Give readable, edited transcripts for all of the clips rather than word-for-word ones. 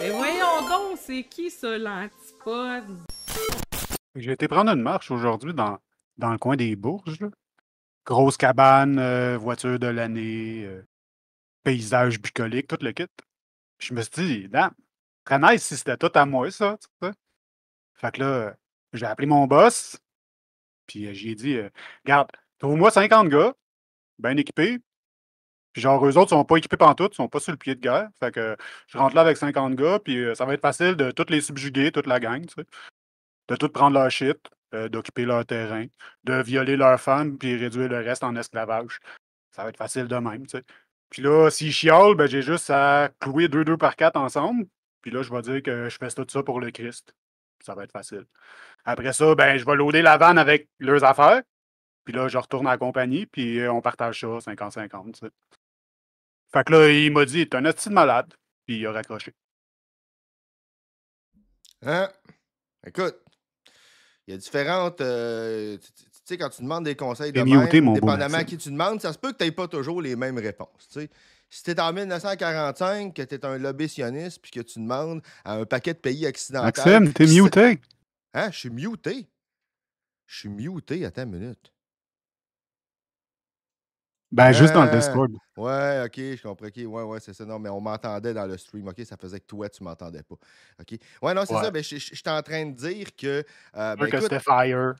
Mais voyons donc, c'est qui ça, l'antipode? J'ai été prendre une marche aujourd'hui dans le coin des Bourges, là. Grosse cabane, voiture de l'année, paysage bucolique, tout le kit. Puis je me suis dit, damn, très nice si c'était tout à moi, ça, tu sais. Fait que là, j'ai appelé mon boss, puis j'ai dit, regarde, trouve-moi 50 gars, bien équipés, puis genre, eux autres sont pas équipés pantoute, ils sont pas sur le pied de guerre. Fait que je rentre là avec 50 gars, puis ça va être facile de toutes les subjuguer, toute la gang, tu sais. De tout prendre leur shit, d'occuper leur terrain, de violer leurs femmes, puis réduire le reste en esclavage. Ça va être facile de même, tu sais. Puis là, s'ils chiolent, ben j'ai juste à clouer deux par quatre ensemble. Puis là, je vais dire que je fais tout ça pour le Christ. Ça va être facile. Après ça, ben, je vais loader la vanne avec leurs affaires. Puis là, je retourne à la compagnie, puis on partage ça 50-50, tu sais. Fait que là, il m'a dit, t'es un esti de malade. Puis il a raccroché. Hein? Écoute, il y a différentes. Tu sais, quand tu demandes des conseils de T'es muté, même, mon beau dépendamment à Maxime. qui tu demandes, ça se peut que tu n'aies pas toujours les mêmes réponses. Tu sais. Si tu es en 1945, que tu es un lobbysionniste, puis que tu demandes à un paquet de pays occidentaux. Maxime, t'es muté. Hein? Je suis muté. Je suis muté, attends une minute. Ben, juste dans le Discord. Ouais, ok, je comprends. Ok, ouais, c'est ça. Non, mais on m'entendait dans le stream. Ok, ça faisait que toi, tu m'entendais pas. Ok. Ouais, non, c'est Ouais. ça. Ben, je suis en train de dire que. Ben, Sûr que écoute, c'était fire.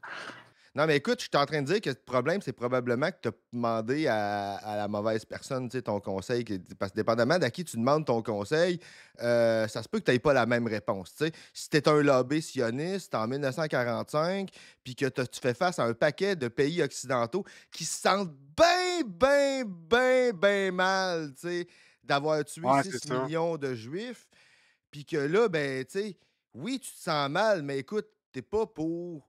non, mais écoute, je suis en train de dire que le problème, c'est probablement que tu as demandé à la mauvaise personne ton conseil. Parce que dépendamment d'à qui tu demandes ton conseil, ça se peut que tu n'aies pas la même réponse. T'sais. Si tu es un lobby sioniste en 1945, puis que tu fais face à un paquet de pays occidentaux qui se sentent bien mal d'avoir tué Ouais, c'est 6 ça. millions de Juifs, puis que là, ben, tu sais, oui, tu te sens mal, mais écoute, t'es pas pour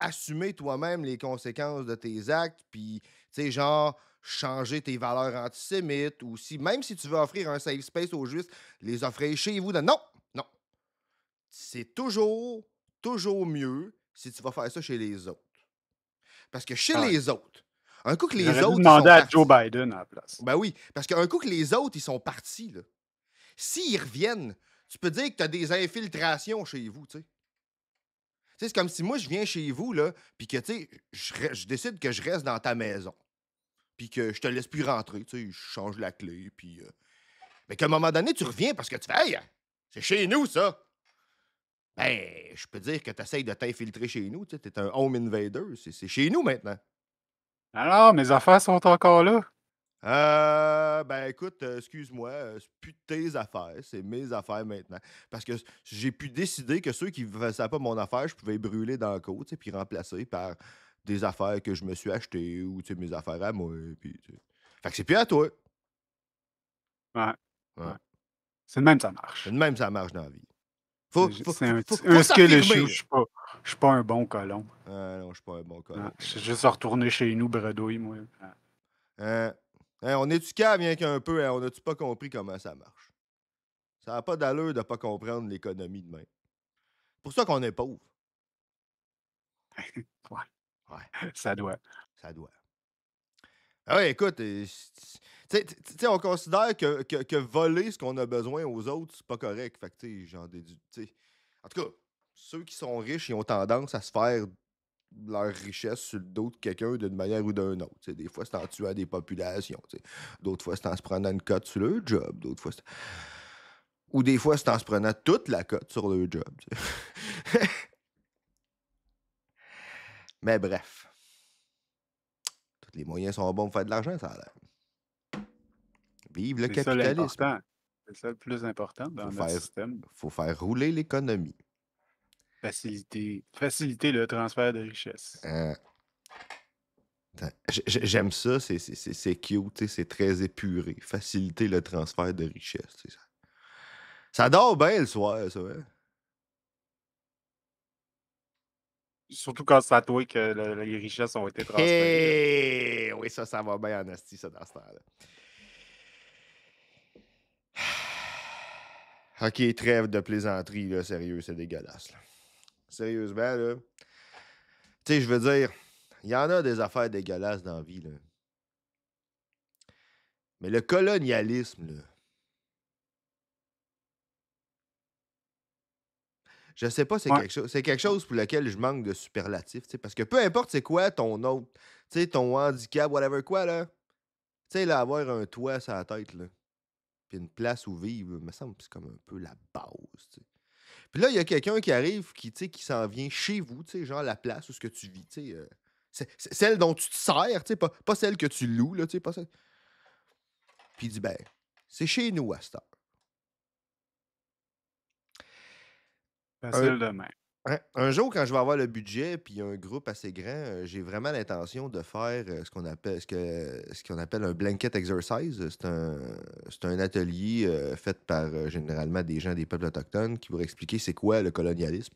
assumer toi-même les conséquences de tes actes, puis, tu sais, genre, changer tes valeurs antisémites, ou si, même si tu veux offrir un safe space aux Juifs, les offrir chez vous. Non, non. C'est toujours mieux si tu vas faire ça chez les autres. Parce que chez Ouais. les autres, un coup que les J'aurais dû autres, ils demander sont à Joe partis. Biden à la place. Ben oui, parce qu'un coup que les autres, ils sont partis, là, s'ils reviennent, tu peux dire que tu as des infiltrations chez vous, tu sais. C'est comme si moi, je viens chez vous, là, puis que, tu sais, je décide que je reste dans ta maison, puis que je te laisse plus rentrer, tu sais, je change la clé, puis... Mais qu'à un moment donné, tu reviens parce que tu fais « Hey, c'est chez nous, ça! » Ben, je peux dire que tu essayes de t'infiltrer chez nous, tu sais, t'es un home invader, c'est chez nous maintenant. Alors, mes affaires sont encore là. Ben écoute, excuse-moi, c'est plus de tes affaires, c'est mes affaires maintenant. Parce que j'ai pu décider que ceux qui ne faisaient pas mon affaire, je pouvais les brûler dans le côte, puis remplacer par des affaires que je me suis achetées ou mes affaires à moi. Puis, fait que c'est plus à toi. Ouais. Ouais. Ouais. C'est le même, ça C'est marche. de même, ça marche dans la vie. C'est un, Faut un skill issue. s'affirmer, là. Je suis pas un bon colon. Ah non, je suis pas un bon Ouais. colon. Je suis juste retourné chez nous, bredouille, moi. Ouais. Hein? Hein, on est-tu cave, bien qu'un peu, hein? On n'a-tu pas compris comment ça marche? Ça n'a pas d'allure de ne pas comprendre l'économie de même. C'est pour ça qu'on est pauvre. Ouais. Ouais, Ça doit. ça doit. Ah ouais, écoute, tu sais, on considère que voler ce qu'on a besoin aux autres, c'est pas correct. Fait que, tu sais, j'en déduis. En tout cas, ceux qui sont riches, ils ont tendance à se faire leur richesse sur le dos de quelqu'un d'une manière ou d'une autre. Des fois, c'est en tuant des populations. D'autres fois, c'est en se prenant une cote sur leur job. D'autres fois, ou des fois, c'est en se prenant toute la cote sur leur job. Mais bref, tous les moyens sont bons pour faire de l'argent, ça a l'air. Vive le C'est ça capitalisme. l'important. C'est ça le plus important dans notre système. Faut faire rouler l'économie. Faciliter le transfert de richesse. J'aime ça, c'est cute, c'est très épuré. Faciliter le transfert de richesse. Ça dort bien le soir, ça. Hein? Surtout quand c'est à toi que les richesses ont été transférées. Hey! Oui, ça va bien en asti, ça, dans ce temps-là. OK, trêve de plaisanterie, là, sérieux, c'est dégueulasse. Là. Sérieusement, là. Tu sais, je veux dire, il y en a des affaires dégueulasses dans la vie, là. Mais le colonialisme, là, Je sais pas, Ouais. c'est quelque chose pour lequel je manque de superlatifs, tu sais, parce que peu importe c'est quoi ton autre, tu sais, ton handicap, whatever quoi, là, tu sais, là, avoir un toit sur la tête, là, puis une place où vivre, me semble que c'est comme un peu la base, tu sais. Puis là, il y a quelqu'un qui arrive, qui, tu sais, qui s'en vient chez vous, tu sais, genre la place où ce que tu vis, tu sais, c'est celle dont tu te sers, tu sais, pas celle que tu loues, là, tu sais, pas celle. Puis il dit, ben, c'est chez nous à cette heure. Un, Facile de même. un jour, quand je vais avoir le budget puis un groupe assez grand, j'ai vraiment l'intention de faire ce qu'on appelle un blanket exercise. C'est un atelier fait par généralement des gens des peuples autochtones qui vont expliquer c'est quoi le colonialisme.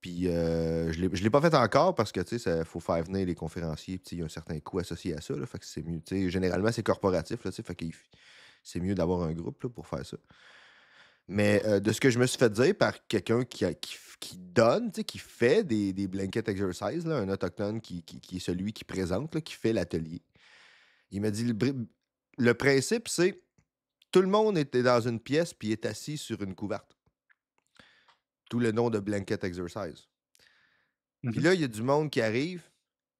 Puis je l'ai pas fait encore parce que tu sais, il faut faire venir les conférenciers, puis il y a un certain coût associé à ça. Là, fait que c'est mieux. Tu sais, généralement, c'est corporatif, là, tu sais, fait que c'est mieux d'avoir un groupe là, pour faire ça. Mais de ce que je me suis fait dire par quelqu'un qui donne, tu sais, qui fait des blanket exercises, là, un autochtone qui est celui qui présente, là, qui fait l'atelier. Il m'a dit le principe, c'est tout le monde était dans une pièce puis est assis sur une couverte. Tout le nom de blanket exercise. Puis Mhm. là, il y a du monde qui arrive,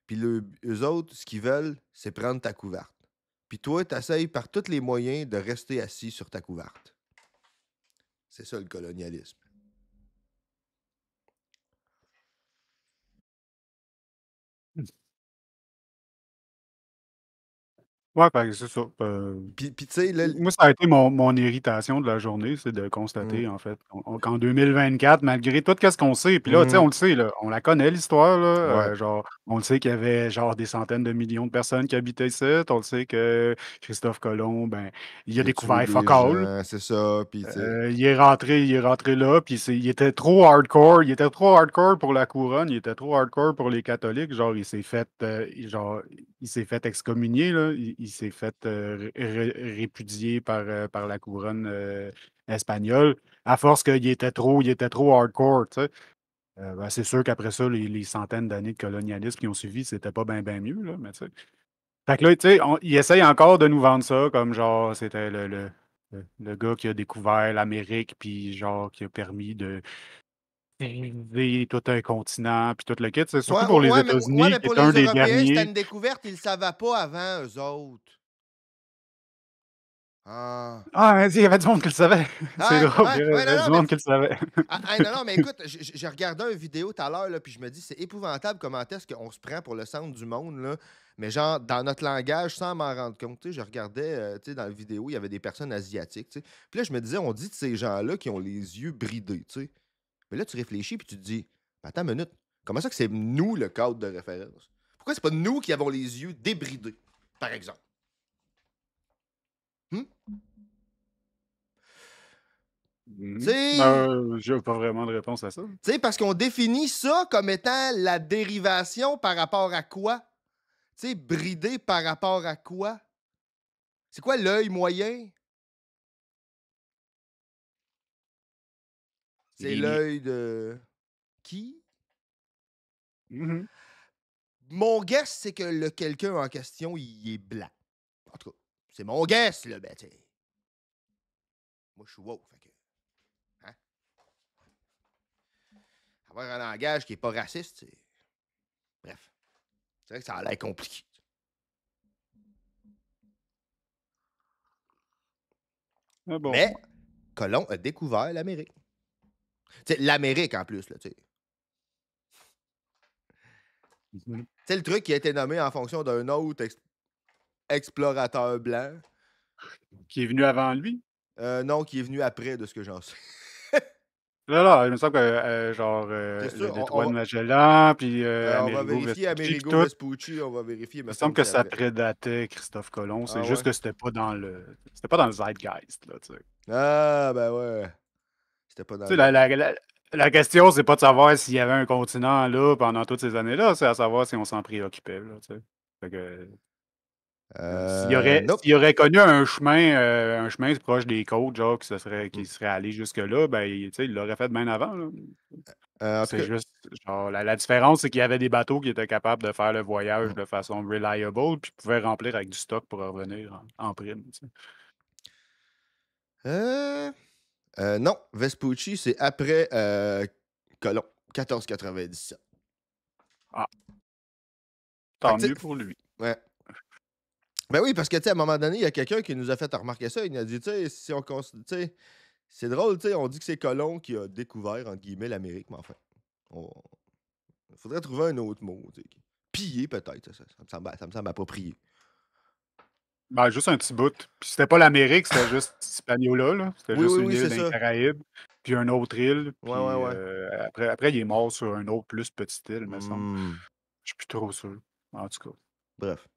puis eux autres, ce qu'ils veulent, c'est prendre ta couverte. Puis toi, tu essayes par tous les moyens de rester assis sur ta couverte. C'est ça le colonialisme. Ouais, fait que c'est ça. Puis tu sais, là. Moi, ça a été mon irritation de la journée, c'est de Mm, constater, en fait, qu'en 2024, malgré tout ce qu'on sait, puis là, tu sais, mm, on le sait, là, on la connaît, l'histoire, là, ouais. genre, on le sait qu'il y avait, genre, des centaines de millions de personnes qui habitaient ici, on le sait que Christophe Colomb, ben, il a Il a tué découvert des fuck all. gens, c'est ça, puis tu sais. Il est rentré là, puis il était trop hardcore. Il était trop hardcore pour la couronne, il était trop hardcore pour les catholiques. Genre, il s'est fait excommunier, là. Il s'est fait répudier par la couronne espagnole à force qu'il était trop hardcore, tu sais. Ben, c'est sûr qu'après ça, les centaines d'années de colonialisme qui ont suivi, c'était pas bien mieux, là, mais tu sais. Fait que là, tu sais, il essaye encore de nous vendre ça comme genre c'était le gars qui a découvert l'Amérique, puis genre qui a permis de civiliser tout un continent, puis tout le kit. C'est Ouais, surtout pour les ouais, États-Unis, mais qui pour est un les des Européens, c'était derniers. une découverte, ils le savaient pas avant, eux autres. Ah. Ah, il y avait du monde qui le savait. C'est Ouais, drôle, ouais, il y ouais, non, avait non, du mais. monde qui le savait. Non, non, mais écoute, j'ai regardé une vidéo tout à l'heure, là, puis je me dis, c'est épouvantable comment est-ce qu'on se prend pour le centre du monde, là. Mais genre, dans notre langage, sans m'en rendre compte, tu sais, je regardais, tu sais, dans la vidéo, il y avait des personnes asiatiques, tu sais. Puis là, je me disais, on dit de ces gens-là qui ont les yeux bridés, tu sais. Mais là, tu réfléchis, puis tu te dis, ben, attends une minute, comment ça que c'est nous le cadre de référence? Pourquoi c'est pas nous qui avons les yeux débridés, par exemple? Hmm? Tu sais, J'ai pas vraiment de réponse à ça. Tu sais, parce qu'on définit ça comme étant la dérivation par rapport à quoi? Tu sais, bridé par rapport à quoi? C'est quoi l'œil moyen? C'est Lignée. l'œil de qui? Mhm. Mon guess, c'est que le quelqu'un en question, il est blanc. En tout cas, c'est mon guess, là, ben, tu sais. Moi, je suis woke, fait que, hein? Avoir un langage qui est pas raciste, c'est. Bref. C'est vrai que ça a l'air compliqué. Ah bon. Mais, Colomb a découvert l'Amérique. Tu sais, l'Amérique en plus, là, tu sais. Mhm. C'est le truc qui a été nommé en fonction d'un autre explorateur blanc. Qui est venu avant lui? Non, qui est venu après, de ce que j'en sais. Là, là, il me semble que, genre, C'est le sûr, détroit de Magellan, puis on va Amerigo vérifier Vespucci, puis Amerigo tout. Vespucci, on va vérifier, il me Il me semble semble que que c'est ça après. prédatait Christophe Colomb. C'est Ah juste ouais? que c'était pas dans le zeitgeist, là, tu sais. Ah, ben ouais. C'était pas Tu dans sais, le la question, c'est pas de savoir s'il y avait un continent là pendant toutes ces années-là, c'est à savoir si on s'en préoccupait, là, tu sais. Fait que, s'il aurait, Nope. s'il aurait connu un chemin proche des côtes, genre, qui serait allé jusque-là, ben, tu sais, il l'aurait fait bien avant, là. En tout C'est cas, juste, genre, la différence, c'est qu'il y avait des bateaux qui étaient capables de faire le voyage mm, de façon reliable, puis pouvaient remplir avec du stock pour revenir en prime, tu sais. euh, non, Vespucci, c'est après Colomb, 1497. Ah, Fait tant que, tu mieux sais, pour lui. ouais. Ben oui, parce que, tu sais, à un moment donné, il y a quelqu'un qui nous a fait remarquer ça. Il nous a dit, tu sais, si on considère, tu sais, c'est drôle, tu sais, on dit que c'est Colomb qui a découvert, entre guillemets, l'Amérique, mais enfin, il faudrait trouver un autre mot, tu sais. Piller, peut-être, ça me semble approprié. Ben, juste un petit bout. Puis c'était pas l'Amérique, c'était juste Hispaniola, là. C'était Oui, juste oui, une oui, île c'est dans les ça. Caraïbes, puis une autre île, Ouais, ouais, puis ouais. après, il est mort sur une autre plus petite île, me semble. Hmm. Je suis plus trop sûr. En tout cas. Bref.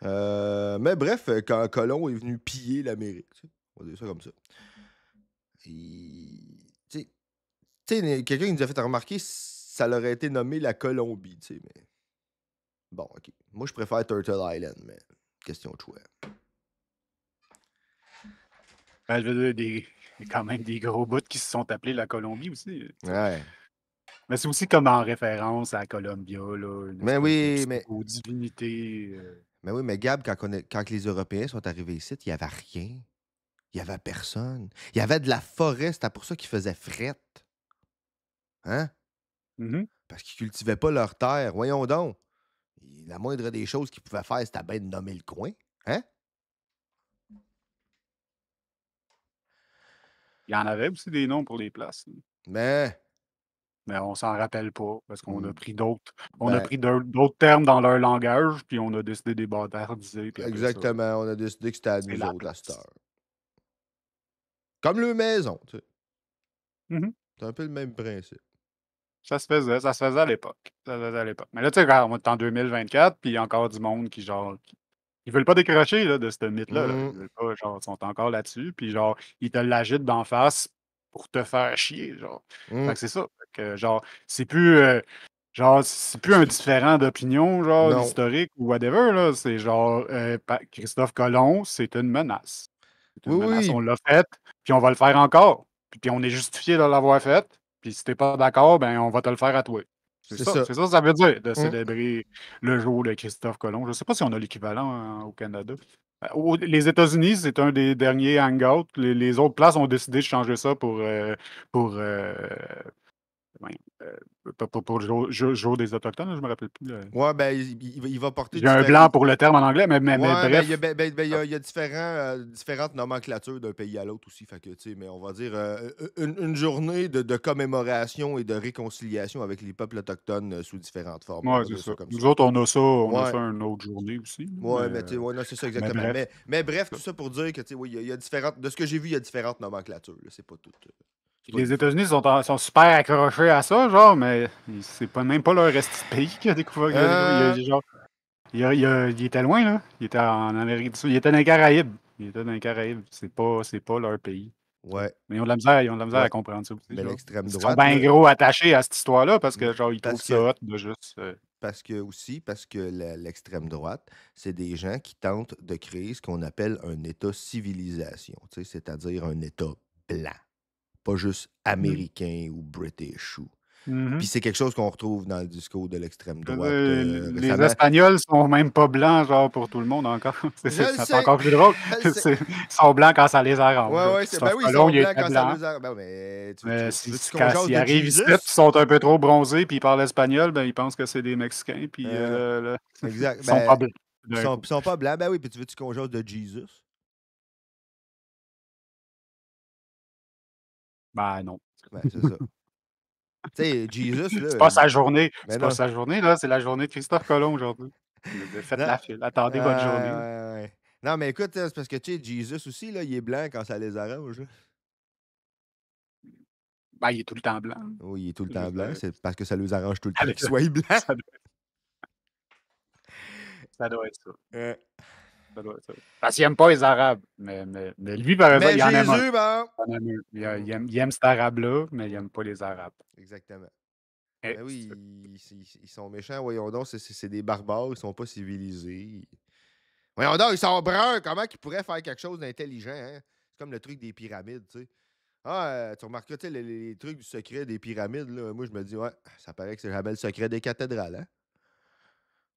Mais bref, quand Colomb est venu piller l'Amérique, tu sais, on va dire ça comme ça. Tu sais, quelqu'un qui nous a fait remarquer, ça l'aurait été nommé la Colombie, tu sais, mais bon, ok. Moi, je préfère Turtle Island, mais question de choix. Ben, je veux dire, il y a quand même des gros bouts qui se sont appelés la Colombie aussi. Tu sais. Ouais. Mais c'est aussi comme en référence à Columbia, là, une Mais espèce de oui, pseudo-divinité. mais Gab, quand les Européens sont arrivés ici, il n'y avait rien. Il n'y avait personne. Il y avait de la forêt, c'était pour ça qu'ils faisaient fret. Hein? Mhm. Parce qu'ils cultivaient pas leur terre. Voyons donc. La moindre des choses qu'ils pouvaient faire, c'était bien de nommer le coin. Hein? Il y en avait aussi des noms pour les places, là. Mais, Mais on s'en rappelle pas parce qu'on a mm, pris d'autres. On a ben, pris d'autres termes dans leur langage, puis on a décidé de les bâtardiser, puis après ça, exactement, on a décidé que c'était à c'est nous la autres à cette place. heure. Comme le maison, tu sais. Mhm. C'est un peu le même principe. Ça se faisait à l'époque. Ça se faisait à l'époque. Mais là, tu sais, regarde, on est en 2024, puis il y a encore du monde qui, genre, ils veulent pas décrocher là, de ce mythe-là. Là. Ils Mm, veulent pas, genre, ils sont encore là-dessus, puis genre, ils te l'agitent d'en face pour te faire chier, genre. Fait mm. que c'est ça. Fait que, genre, c'est plus un différent d'opinion, genre, Non. historique ou whatever, là. C'est genre, Christophe Colomb, c'est une menace. C'est une Oui, menace. On oui, l'a faite, puis on va le faire encore. Puis on est justifié de l'avoir faite. Puis si t'es pas d'accord, ben on va te le faire à toi. c'est ça. C'est ça que ça veut dire de Mm. célébrer le jour de Christophe Colomb. Je sais pas si on a l'équivalent au Canada. Les États-Unis, c'est un des derniers hangouts. Les autres places ont décidé de changer ça pour voyons, pour le jour des Autochtones, là, je me rappelle plus. Ouais, ben, il va porter J'ai un blanc différents. pour le terme en anglais, mais Ouais, ben, il y a, bref. il y a différentes nomenclatures d'un pays à l'autre aussi. Fait que, tu sais, mais on va dire une journée de commémoration et de réconciliation avec les peuples autochtones sous différentes formes. On Ouais, va c'est dire ça ça. comme ça. Nous autres, on a Ouais. ça une autre journée aussi. Ouais, mais tu sais, ouais, non, c'est ça Mais exactement. bref. Mais bref, tout ça pour dire que, tu sais, oui, il y a différentes. De ce que j'ai vu, il y a différentes nomenclatures. Là. C'est pas tout. C'est Puis pas les uniforme. États-Unis sont super accrochés à ça, genre, mais c'est pas même pas leur esti de pays qui a découvert. Euh, Genre, il était loin, là. Il était en Amérique du Sud. Il était dans les Caraïbes. Il était dans les Caraïbes. C'est pas leur pays. Tu sais. ouais, Mais ils ont de la misère à ouais. comprendre ça aussi, Mais genre. l'extrême Ils sont droite, bien là. gros attachés à cette histoire-là parce que, genre, ils Parce trouvent ça que hot de juste. parce que l'extrême droite, c'est des gens qui tentent de créer ce qu'on appelle un État civilisation, tu sais, c'est-à-dire un État blanc, pas juste Mhm. américain ou british. Puis Mhm. c'est quelque chose qu'on retrouve dans le discours de l'extrême Je veux droite dire, les récemment. Espagnols sont même pas blancs, genre, pour tout le monde encore. Je le C'est sais, encore plus drôle. je le sais. Ils sont blancs quand ça les arrange. Ouais, Là. ouais, ben Christophe oui, ils Colomb, sont il blancs était quand ça blanc. les a. Ben, mais Mais tu veux-tu qu'on jase s'ils de arrivent ici, puis Jesus? sont un peu trop bronzés, puis ils parlent espagnol, ben ils pensent que c'est des Mexicains, puis Euh, exact. ils sont pas Ben, blancs d'un coup. ils sont pas blancs. Ben oui, puis tu veux-tu qu'on jase de Jesus? Ben non. Ben, c'est ça. Tu sais, Jesus, C'est là, pas sa journée. ben C'est pas non. sa journée, là. C'est la journée de Christophe Colomb aujourd'hui. Faites Non. la file. Attendez votre journée. Là. Ouais. Non, mais écoute, c'est parce que, tu sais, Jesus aussi, là, il est blanc quand ça les arrange. Là. Ben, il est tout le temps blanc. Oui, il est tout le temps Juste, blanc. C'est parce que ça les arrange tout le temps allez, qu'il soit blanc. ça, doit, ça doit être ça. Euh, Ça doit être ça. Parce qu'il aime pas les Arabes. Mais lui, par exemple, Mais il en aime un. Jésus, bon. Il en aime un. Il aime cet Arabe-là, mais il aime pas les Arabes. Exactement. Eh, Ben oui, ils sont méchants. Voyons donc, c'est des barbares. Ils sont pas civilisés. Voyons donc, ils sont bruns. Comment ils pourraient faire quelque chose d'intelligent? Hein? C'est comme le truc des pyramides, tu sais. Ah, tu remarques, tu sais, les trucs du secret des pyramides, là, moi, je me dis, ouais, ça paraît que c'est jamais le secret des cathédrales, hein?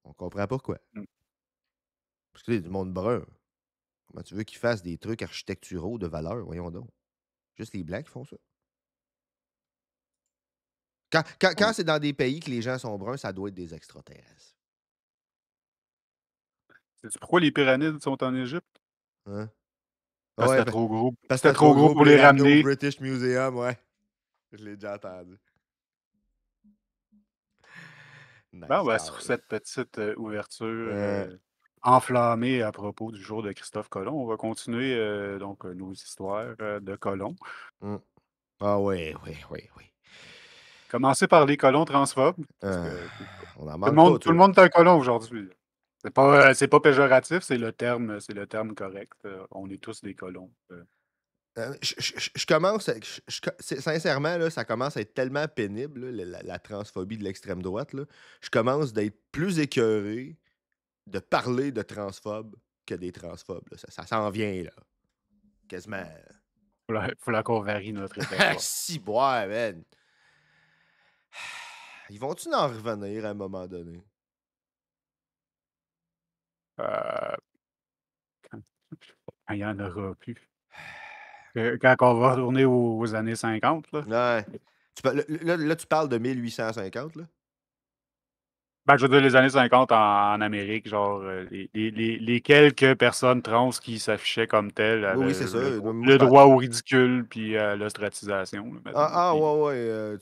On comprend pourquoi. mm. Parce que c'est du monde brun. Comment tu veux qu'ils fassent des trucs architecturaux de valeur? Voyons donc. Juste les Blancs qui font ça. Quand On- c'est dans des pays que les gens sont bruns, ça doit être des extraterrestres. Sais-tu pourquoi les pyramides sont en Égypte? Hein? Parce que Ouais, c'était trop gros. parce que C'était c'était trop trop gros gros pour pour les les ramener au ramener. British Museum, ouais. Je l'ai déjà entendu. Bon, Nice ben, sur guy. cette petite ouverture Euh, enflammée à propos du jour de Christophe Colomb, on va continuer donc nos histoires de colons. hmm. Ah oui, oui, oui, oui. Commencer par les colons transphobes, parce Euh, que on n'en manque pas, tout le toi. monde est un colon aujourd'hui. C'est pas péjoratif, c'est le terme correct. On est tous des colons. Je commence, sincèrement, là, ça commence à être tellement pénible, là, la transphobie de l'extrême droite. Là. Je commence d'être plus écœuré de parler de transphobes que des transphobes. Là. Ça s'en vient, là. Quasiment. Faut là qu'on varie notre Ah, répertoire. si, boire, man. Ils vont-tu en revenir à un moment donné? Euh, quand il y en aura plus. Quand on va retourner aux années 50, là. Ouais. Là, tu parles de 1850, là? Ben, je veux dire, les années 50 en Amérique, genre, les quelques personnes trans qui s'affichaient comme telles Oui, oui, avaient c'est ça. Moi, je le parle. droit au ridicule puis à l'ostratisation, là, Ah, mettons. ah, Puis, ouais, ouais. En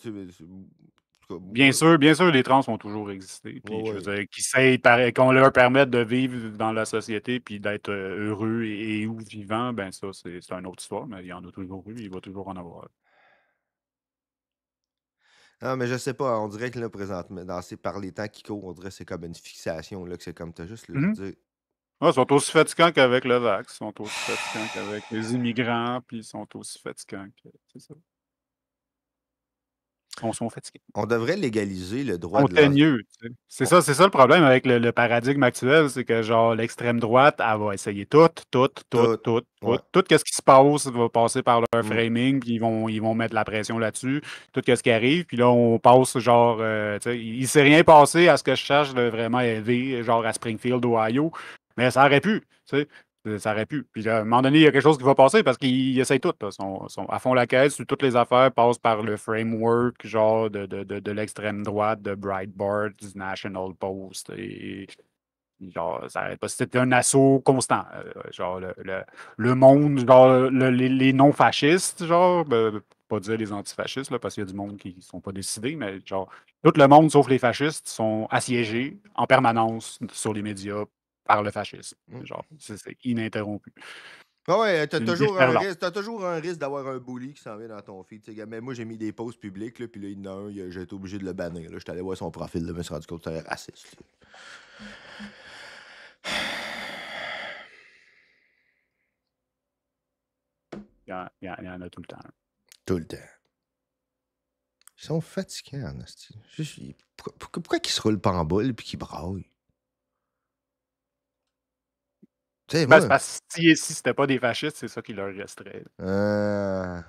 tout cas, moi, bien sûr, les trans ont toujours existé. ouais, Puis, je veux ouais. dire, qu'on leur permette de vivre dans la société puis d'être heureux et ou vivants, ben ça, c'est une autre histoire, mais il y en a toujours eu, il va toujours en avoir. Ah, mais je sais pas, on dirait que là, présentement, par les temps qui courent, on dirait que c'est comme une fixation, là, que c'est comme t'as juste le Mhm. dire. Ouais, ils sont aussi fatigants qu'avec le vax, ils sont aussi fatigants qu'avec les immigrants, puis ils sont aussi fatigants que. C'est ça. Ils sont fatigués. On devrait légaliser le droit On de lancer. teigneux, tu sais. On- C'est ça le problème avec le paradigme actuel, c'est que genre l'extrême droite, elle va essayer Tout. Ouais. tout ce qui se passe va passer par leur Mm. framing, puis ils vont mettre la pression là-dessus, tout ce qui arrive, puis là on passe genre, tu sais, il s'est rien passé à ce que je cherche de vraiment élevé, genre à Springfield, Ohio, mais ça aurait pu, tu sais. Ça aurait pu. Puis là, à un moment donné, il y a quelque chose qui va passer parce qu'ils essayent tout. Là. Sont à fond la caisse. Toutes les affaires passent par le framework genre de l'extrême droite, de Breitbart, du National Post. Et genre, ça arrête pas. C'était un assaut constant. Genre, le monde, genre, les non-fascistes, genre, pas dire les antifascistes, là, parce qu'il y a du monde qui ne sont pas décidés, mais genre, tout le monde, sauf les fascistes, sont assiégés en permanence sur les médias par le fascisme. Mm. Genre, c'est ininterrompu. Ah ouais, C'est une déferlante. t'as toujours un risque d'avoir un bully qui s'en vient dans ton feed. Tu sais, gars. Mais moi, j'ai mis des posts publics, là, puis là, il y en a un, j'ai été obligé de le bannir. Là. J'étais allé voir son profil, là, je me suis rendu compte que c'était raciste. Il y en a tout le temps. Tout le temps. Ils sont fatigants, hostie. Pourquoi qu'ils se roulent pas en boule puis qu'ils braillent? Tu sais, Ben, c'est moi. parce que si c'était pas des fascistes, c'est ça qui leur resterait. Euh,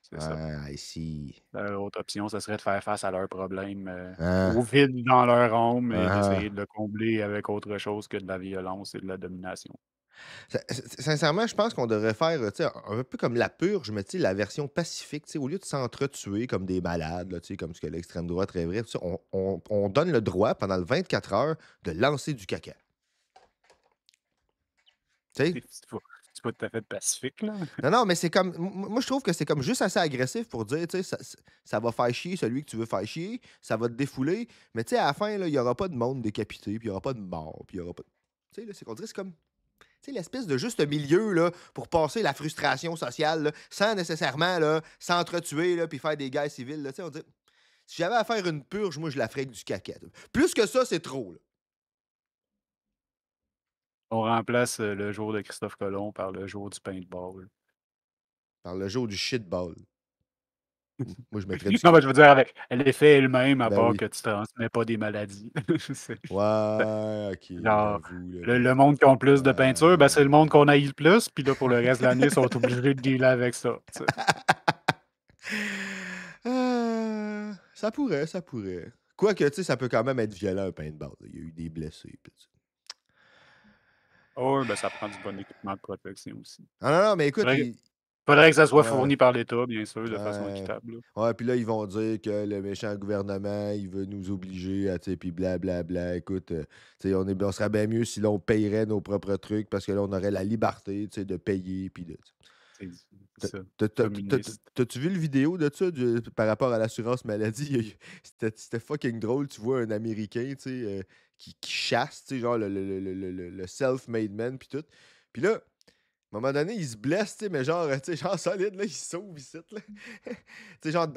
C'est ça. ici. L'autre option, ce serait de faire face à leurs problèmes Hein? au vide dans leur âme et d'essayer Ah, de le combler avec autre chose que de la violence et de la domination. Sincèrement, je pense qu'on devrait faire tu sais, un peu comme la purge, mais tu sais, la version pacifique. Tu sais, au lieu de s'entretuer comme des malades, là, tu sais, comme ce que l'extrême droite rêverait, tu sais, on donne le droit pendant le 24 heures de lancer du caca. Tu sais? C'est pas tout à fait pacifique, là. Non, non, mais c'est comme. Moi, je trouve que c'est comme juste assez agressif pour dire, tu sais, ça va faire chier celui que tu veux faire chier, ça va te défouler, mais tu sais, à la fin, là, il n'y aura pas de monde décapité, puis il n'y aura pas de mort, puis il n'y aura pas. Tu sais, là, c'est qu'on dirait, c'est comme. Tu sais, l'espèce de juste milieu là, pour passer la frustration sociale là, sans nécessairement là, s'entretuer là, puis faire des guerres civiles. Là, tu sais, on dit, si j'avais à faire une purge, moi, je la ferais avec du caca. Là. Plus que ça, c'est trop. Là. On remplace le jour de Christophe Colomb par le jour du paintball. Par le jour du shitball. Moi, je mettrais du. Non, mais je veux dire, avec l'effet est le même, à Ben part oui. que tu transmets pas des maladies. C'est- Ouais, ok, Genre, j'avoue. Là, le monde qui a le plus de peinture, ben, c'est le monde qu'on ouais. haït le plus, puis là, pour le reste de l'année, ils sont obligés de dealer avec ça. Tu sais. Ça pourrait, ça pourrait. Quoique, tu sais, ça peut quand même être violent un paintball. Là. Il y a eu des blessés. Pis tout ça. Oh, ben, ça prend du bon équipement de protection aussi. Ah non, non, mais écoute, Faudrait, Faudrait que ça soit Ouais. fourni par l'État, bien sûr, de façon Ouais. équitable. Là. Ouais, puis là, ils vont dire que le méchant gouvernement, il veut nous obliger à, tu sais, puis blablabla. Écoute, tu sais, on serait bien mieux si l'on payerait nos propres trucs parce que là, on aurait la liberté, tu sais, de payer, puis de... C'est T'as- ça. t'as- Communiste. T'as-tu vu le vidéo de ça par rapport à l'assurance maladie? C'était fucking drôle. Tu vois un Américain, tu sais, qui chasse, tu sais, genre le self-made man, puis tout. Puis là, à un moment donné, il se blesse, tu sais, mais genre, tu sais, genre solide, là, il se sauve ici, là. Tu sais, genre,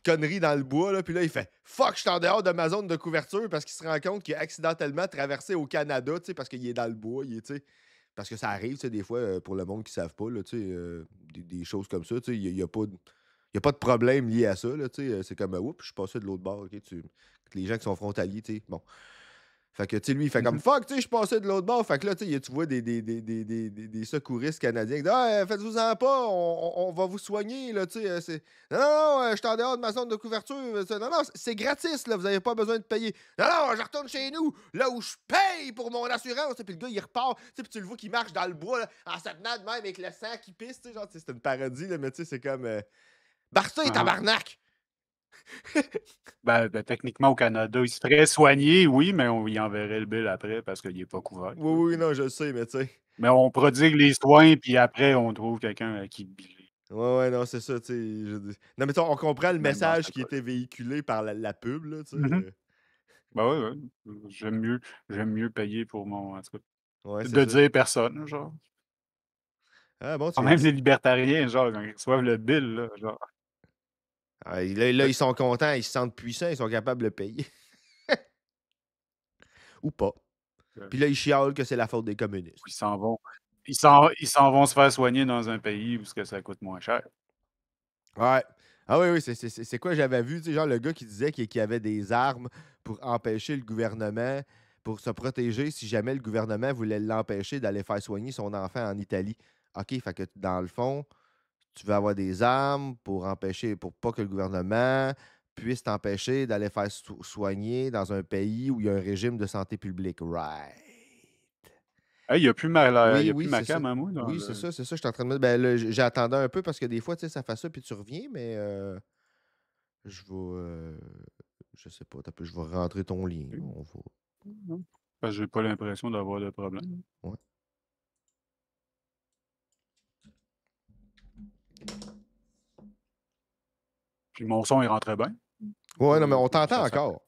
connerie dans le bois, là, puis là, il fait « Fuck, je suis en dehors de ma zone de couverture » parce qu'il se rend compte qu'il a accidentellement traversé au Canada, tu sais, parce qu'il est dans le bois, il est, tu sais... Parce que ça arrive, tu sais, des fois, pour le monde qui ne savent pas, là, tu sais, des choses comme ça, tu sais, il n'y a pas de problème lié à ça, là, tu sais, c'est comme, oups, je suis passé de l'autre bord, ok, les gens qui sont frontaliers, tu sais, bon. Fait que, tu sais, lui, il fait comme, fuck, tu sais, je suis passé de l'autre bord, fait que là, tu sais, tu vois des secouristes canadiens qui disent, ah, faites-vous-en pas, on va vous soigner, là, tu sais, non, non, non, je suis en dehors de ma zone de couverture, non, non, c'est gratis, là, vous n'avez pas besoin de payer. Non, non, je retourne chez nous, là où je paye pour mon assurance, puis le gars, il repart, tu sais, puis tu le vois qui marche dans le bois, là, en se tenant de même avec le sang qui pisse, tu sais, genre, c'est une parodie, là, mais tu sais, c'est comme, Barça et tabarnak! Ben, techniquement, au Canada, il se ferait soigner, oui, mais on y enverrait le bill après parce qu'il n'est pas couvert. Oui, oui, non, je le sais, mais tu sais. Mais on prodigue les soins, puis après, on trouve quelqu'un à qui biller. Ouais, ouais, non, c'est ça, tu sais. Non, mais on comprend le Même dans message ce qui cas-là. était véhiculé par la pub, là, tu sais. Ben oui, oui. J'aime mieux payer pour mon. En tout cas, Ouais, c'est de ça. dire personne, genre. Ah bon, Quand même les libertariens, genre, quand ils reçoivent le bill, là, genre. Ah, là, ils sont contents, ils se sentent puissants, ils sont capables de le payer. Ou pas. Puis là, ils chialent que c'est la faute des communistes. Ils s'en vont. Ils s'en vont se faire soigner dans un pays où ça coûte moins cher. Ouais. Ah oui, oui, c'est quoi j'avais vu, tu sais, genre le gars qui disait qu'il y avait des armes pour empêcher le gouvernement, pour se protéger si jamais le gouvernement voulait l'empêcher d'aller faire soigner son enfant en Italie. OK, fait que dans le fond, tu veux avoir des armes pour empêcher, pour pas que le gouvernement puisse t'empêcher d'aller faire soigner dans un pays où il y a un régime de santé publique. Right. Hey, il n'y a plus ma, il Oui, y a plus oui, ma c'est ça. cam à moi dans Oui, le. c'est ça, je suis en train de mettre. Ben là, j'attendais un peu parce que des fois, tu sais, ça fait ça, puis tu reviens, mais je vais. Je sais pas, je vais rentrer ton lien. On va. Parce que j'ai pas l'impression d'avoir de problème. Ouais. Puis mon son, il rentrait bien. Ouais, non, mais on t'entend encore.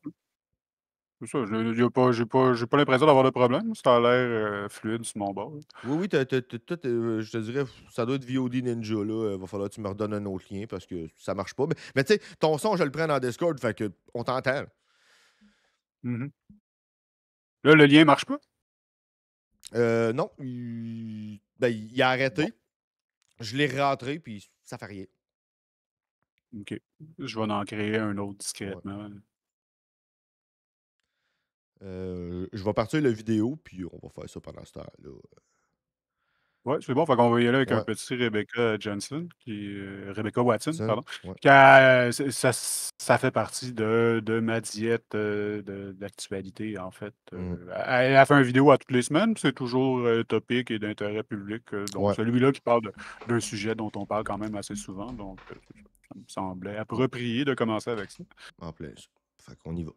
C'est ça, j'ai pas l'impression d'avoir de problème. Ça a l'air fluide sur mon bord. Oui, oui, je te dirais, ça doit être VOD Ninja, là. Va falloir que tu me redonnes un autre lien parce que ça marche pas. Mais tu sais, ton son, je le prends dans Discord, fait que on t'entend. Mhm. Là, le lien marche pas? Non, il a arrêté. Bon. Je l'ai rentré, puis ça fait rien. OK. Je vais en créer un autre discrètement. Ouais. Je vais partir la vidéo, puis on va faire ça pendant ce temps-là. Ouais, c'est bon. Fait qu'on va y aller avec un Ouais. petit Rebecca Rebecca Watson, pardon. Ouais. Ça fait partie de ma diète d'actualité, en fait. Elle a fait une vidéo à toutes les semaines, c'est toujours topique et d'intérêt public. Donc, Ouais. celui-là qui parle d'un sujet dont on parle quand même assez souvent. Donc, ça me semblait approprié de commencer avec ça. En plein. Fait qu'on y va.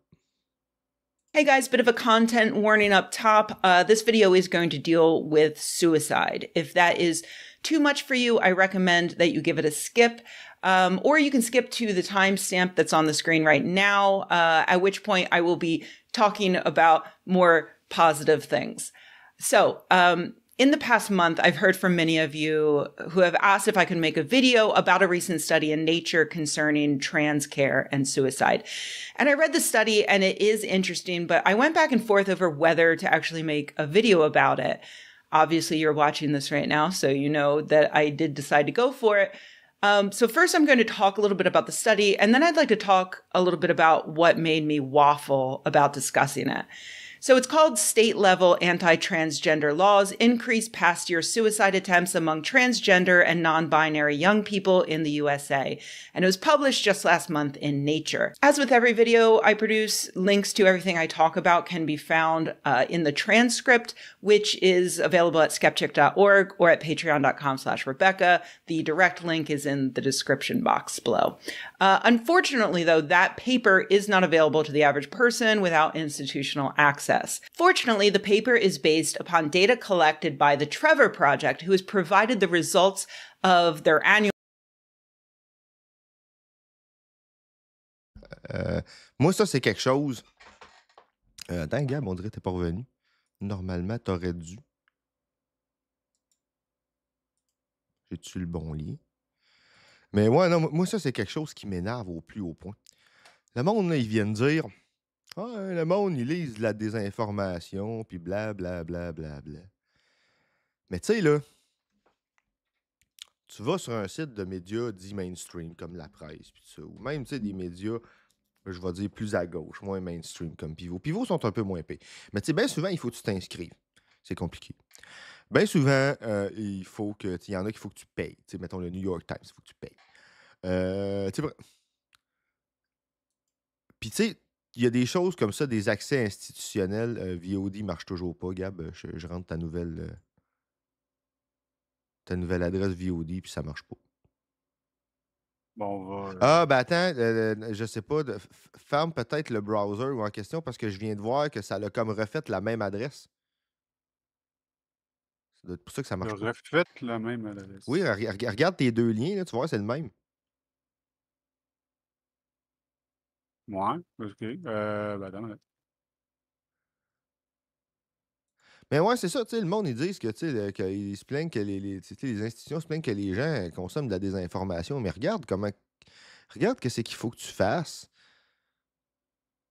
Hey guys, bit of a content warning up top. This video is going to deal with suicide. If that is too much for you, I recommend that you give it a skip. Or you can skip to the timestamp that's on the screen right now, at which point I will be talking about more positive things. So, in the past month, I've heard from many of you who have asked if I could make a video about a recent study in Nature concerning trans care and suicide. And I read the study and it is interesting, but I went back and forth over whether to actually make a video about it. Obviously, you're watching this right now, so you know that I did decide to go for it. So first, I'm going to talk a little bit about the study, and then I'd like to talk a little bit about what made me waffle about discussing it. So it's called State Level Anti-Transgender Laws Increase Past Year Suicide Attempts Among Transgender and Non-Binary Young People in the USA. And it was published just last month in Nature. As with every video I produce, links to everything I talk about can be found in the transcript, which is available at skeptic.org or at patreon.com/Rebecca. The direct link is in the description box below. Unfortunately, though, that paper is not available to the average person without institutional access. Fortunately, the paper is based upon data collected by the Trevor Project, who has provided the results of their annual. Moi, ça, c'est quelque chose. Attends, Gab, on dirait que t'es pas revenu. Normalement, t'aurais dû. J'ai-tu le bon lien? Mais ouais, non, moi, ça, c'est quelque chose qui m'énerve au plus haut point. Le monde, là, ils viennent dire ah, le monde, ils lisent de la désinformation, puis blablabla. Mais tu sais, là, tu vas sur un site de médias dits mainstream, comme la presse, puis ça, ou même, tu sais, des médias, je vais dire plus à gauche, moins mainstream, comme Pivot. Pivot sont un peu moins payés. Mais tu sais, bien souvent, il faut que tu t'inscrives. C'est compliqué. Bien souvent, il faut que. Il y en a qu'il faut que tu payes. Tu sais, mettons le New York Times, il faut que tu payes. Tu sais, puis tu sais, il y a des choses comme ça, des accès institutionnels. VOD marche toujours pas, Gab. Je rentre ta nouvelle adresse VOD, puis ça marche pas. Bon, on va. Ah, ben attends, je sais pas. Ferme peut-être le browser ou en question parce que je viens de voir que ça l'a comme refait la même adresse. C'est pour ça que ça marche pas. Refaites la même adresse. Oui, regarde tes deux liens, là, tu vois, c'est le même. Ouais, OK. Ben attends, Mais ouais, c'est ça, tu sais, le monde, ils disent que, tu sais, qu'ils se plaignent que les institutions se plaignent que les gens consomment de la désinformation. Mais regarde qu'est-ce qu'il faut que tu fasses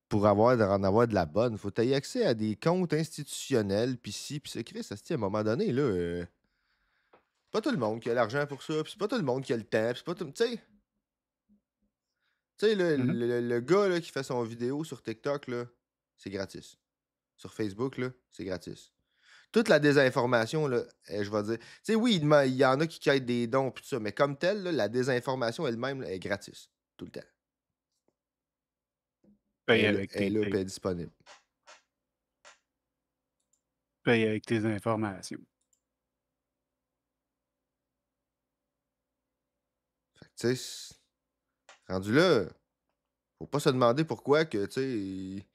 pour en avoir de la bonne. Faut que tu aies accès à des comptes institutionnels, puis ci, puis ça. Chris, ça se dit, à un moment donné, là, c'est pas tout le monde qui a l'argent pour ça, puis c'est pas tout le monde qui a le temps, puis c'est pas tout... Tu sais, le gars là, qui fait son vidéo sur TikTok, là, c'est gratis. Sur Facebook, là, c'est gratis. Toute la désinformation, là, je vais dire... Tu sais, oui, il y en a qui quittent des dons, puis tout ça, mais comme tel, là, la désinformation elle-même là, est gratis. Tout le temps. paye Elle avec est tes, là, puis elle est disponible. paye avec tes informations. Fait que, tu sais, rendu là, faut pas se demander pourquoi que, tu sais,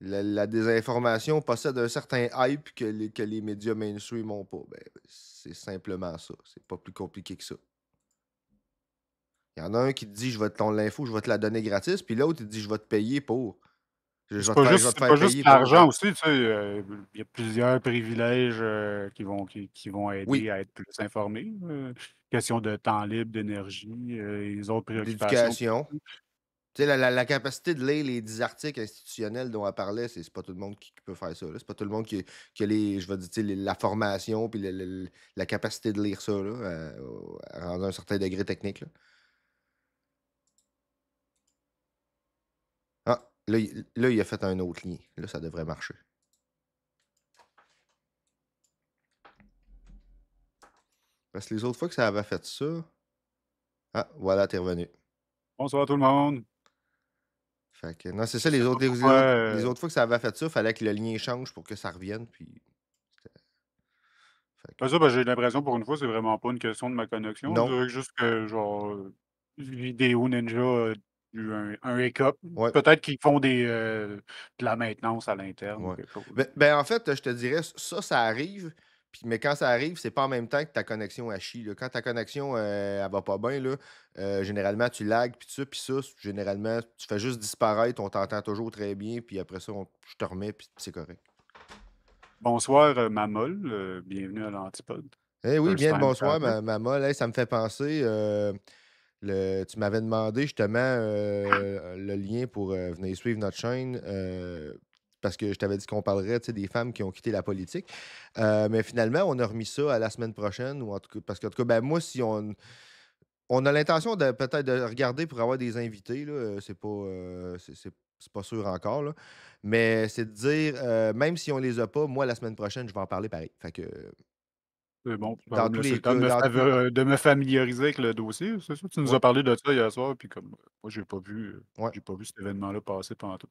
la désinformation possède un certain hype que les médias mainstream n'ont pas. Ben, c'est simplement ça. C'est pas plus compliqué que ça. Il y en a un qui te dit je vais te l'info, je vais te la donner gratis, puis l'autre il te dit je vais te payer pour. Je C'est vais te pas faire, je juste, vais te c'est faire pas juste payer pour. l'argent aussi, tu sais. Il y a plusieurs privilèges qui vont aider Oui, à être plus informés. Question de temps libre, d'énergie, les autres préoccupations. d'éducation. Tu sais, la capacité de lire les 10 articles institutionnels dont elle parlait, c'est pas tout le monde qui peut faire ça. C'est pas tout le monde qui a je vais dire, tu sais, la formation puis la capacité de lire ça, là, à un certain degré technique. Là. Ah, là, il a fait un autre lien. Là, ça devrait marcher. Parce que les autres fois que ça avait fait ça. Ah, voilà, t'es revenu. Bonsoir tout le monde. Fait que, non, c'est Je ça, sais pas les pourquoi. autres fois que ça avait fait ça, il fallait que le lien change pour que ça revienne. Puis. Fait que, Ben ça, ben, j'ai l'impression pour une fois, c'est vraiment pas une question de ma connexion. On non. dirait juste que, genre, Vidéo Ninja a eu un hiccup. Ouais. Peut-être qu'ils font de la maintenance à l'interne ou Ouais. quelque chose. Ben, en fait, je te dirais, ça arrive. Mais quand ça arrive, c'est pas en même temps que ta connexion a chie. Là. Quand ta connexion, elle va pas bien, là, généralement, tu lags, puis ça, généralement, tu fais juste disparaître, on t'entend toujours très bien, puis après ça, je te remets, puis c'est correct. Bonsoir, Mamol. Bienvenue à l'Antipode. Eh oui, First bien le time bonsoir, traveler. ma molle. Hey, ça me fait penser, tu m'avais demandé justement le lien pour venir suivre notre chaîne. Parce que je t'avais dit qu'on parlerait des femmes qui ont quitté la politique. Mais finalement, on a remis ça à la semaine prochaine. Ou en tout cas, parce qu'en tout cas, ben, moi, si on a l'intention de peut-être de regarder pour avoir des invités, là, c'est pas. C'est pas sûr encore, là. Mais c'est de dire, même si on les a pas, moi, la semaine prochaine, je vais en parler pareil. Fait que, C'est bon, ça va dans me tous laisser les le temps cas, dans tous de me familiariser avec le dossier, c'est ça? Tu nous ouais, as parlé de ça hier soir, puis comme, moi, ouais. j'ai pas vu cet événement-là passer pendant tout.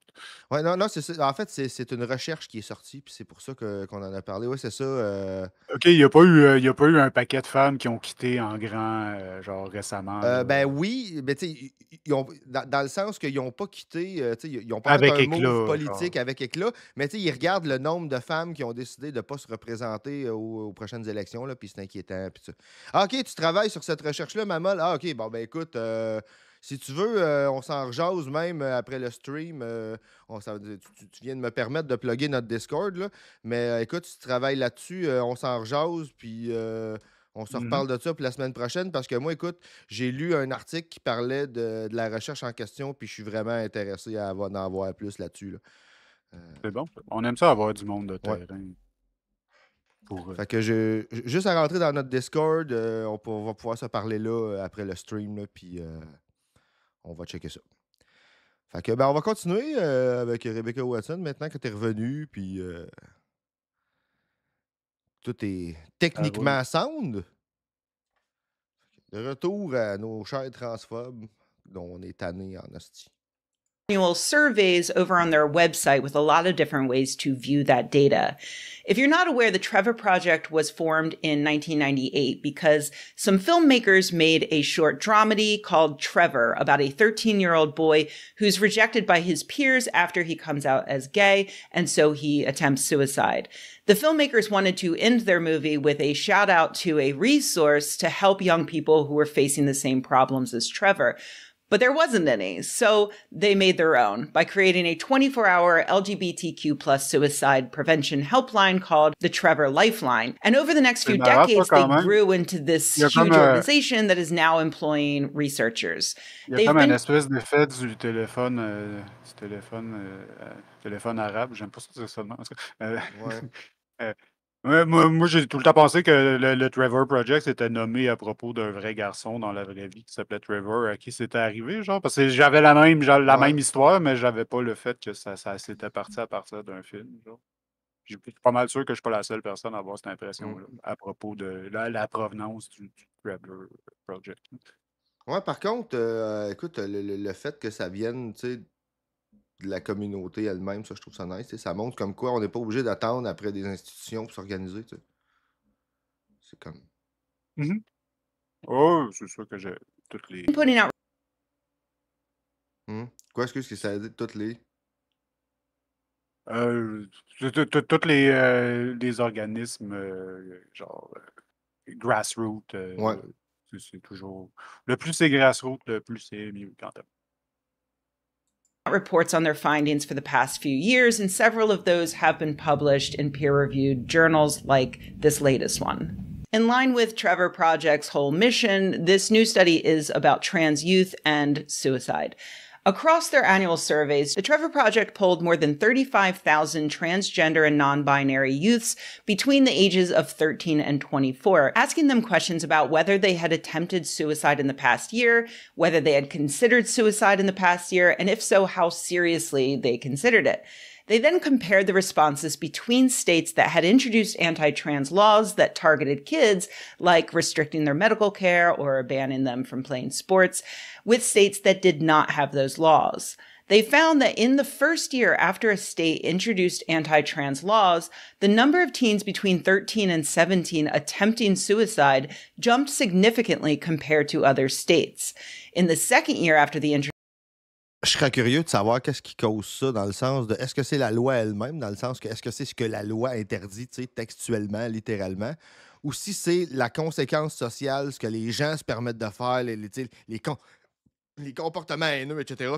Ouais, non, non, c'est ça. En fait, c'est une recherche qui est sortie, puis c'est pour ça qu'on en a parlé. Ouais, c'est ça. OK, il y a pas eu un paquet de femmes qui ont quitté en grand, genre récemment, là, Ben oui, mais tu sais, ils ont dans le sens qu'ils n'ont pas quitté, tu sais, ils n'ont pas fait avec un move éclat, politique genre. avec éclat, mais tu sais, ils regardent le nombre de femmes qui ont décidé de ne pas se représenter aux prochaines élections, là, puis c'est inquiétant, puis ça. Ah, OK, tu travailles sur cette recherche-là, Mamol? Ah, OK, bon, ben écoute, si tu veux, on s'en rejase même après le stream. Tu viens de me permettre de plugger notre Discord, là, mais écoute, si tu travailles là-dessus, on s'en rejase, puis on se Mmh. reparle de ça puis la semaine prochaine parce que moi, écoute, j'ai lu un article qui parlait de la recherche en question, puis je suis vraiment intéressé d'en voir plus là-dessus, là. C'est bon, ça. On aime ça avoir du monde de Ouais. terrain pour, Fait que juste à rentrer dans notre Discord, on va pouvoir se parler là après le stream, là, puis on va checker ça. Fait que, ben, on va continuer avec Rebecca Watson maintenant que tu es revenu, puis tout est ça roule. techniquement sound. De retour à nos chers transphobes dont on est tanné en hostie. Annual surveys over on their website with a lot of different ways to view that data. If you're not aware, the Trevor Project was formed in 1998 because some filmmakers made a short dramedy called Trevor about a 13-year-old boy who's rejected by his peers after he comes out as gay, and so he attempts suicide. The filmmakers wanted to end their movie with a shout out to a resource to help young people who were facing the same problems as Trevor. But there wasn't any, so they made their own by creating a 24-hour LGBTQ plus suicide prevention helpline called the Trevor Lifeline. And over the next C'est few marrant ça decades, they quand même. grew into this Il y a comme, huge organization that is now employing researchers. il y a They've comme un been espèce d'effet téléphone arabe, j'aime pas ça dire ça de même, en tout cas. Ouais. Euh, ouais, moi, j'ai tout le temps pensé que le Trevor Project c'était nommé à propos d'un vrai garçon dans la vraie vie qui s'appelait Trevor, à qui c'était arrivé, genre, parce que j'avais la Ouais. même histoire, mais j'avais pas le fait que ça s'était parti à partir d'un film, genre. Je suis pas mal sûr que je suis pas la seule personne à avoir cette Mm. impression-là à propos de la provenance du Trevor Project. Ouais, par contre, écoute, le fait que ça vienne, tu sais, de la communauté elle-même, ça, je trouve ça nice. Tu sais, ça montre comme quoi on n'est pas obligé d'attendre après des institutions pour s'organiser, tu sais. C'est comme. Mhm. Oh, c'est sûr que j'ai toutes les. putting out Quoi, excuse, que ça a dit toutes les. Euh, Tous les organismes, genre grassroots, Ouais. c'est toujours. Le plus c'est grassroots, le plus c'est mieux quand même. reports on their findings for the past few years, and several of those have been published in peer-reviewed journals like this latest one. In line with Trevor Project's whole mission, this new study is about trans youth and suicide. Across their annual surveys, the Trevor Project polled more than 35,000 transgender and non-binary youths between the ages of 13 and 24, asking them questions about whether they had attempted suicide in the past year, whether they had considered suicide in the past year, and if so, how seriously they considered it. They then compared the responses between states that had introduced anti-trans laws that targeted kids, like restricting their medical care or banning them from playing sports, with states that did not have those laws. They found that in the first year after a state introduced anti-trans laws, the number of teens between 13 and 17 attempting suicide jumped significantly compared to other states. In the second year after the Je serais curieux de savoir qu'est-ce qui cause ça, dans le sens de est-ce que c'est la loi elle-même, dans le sens que est-ce que c'est ce que la loi interdit, tu sais, textuellement, littéralement, ou si c'est la conséquence sociale, ce que les gens se permettent de faire, tu sais, les comportements haineux, etc.,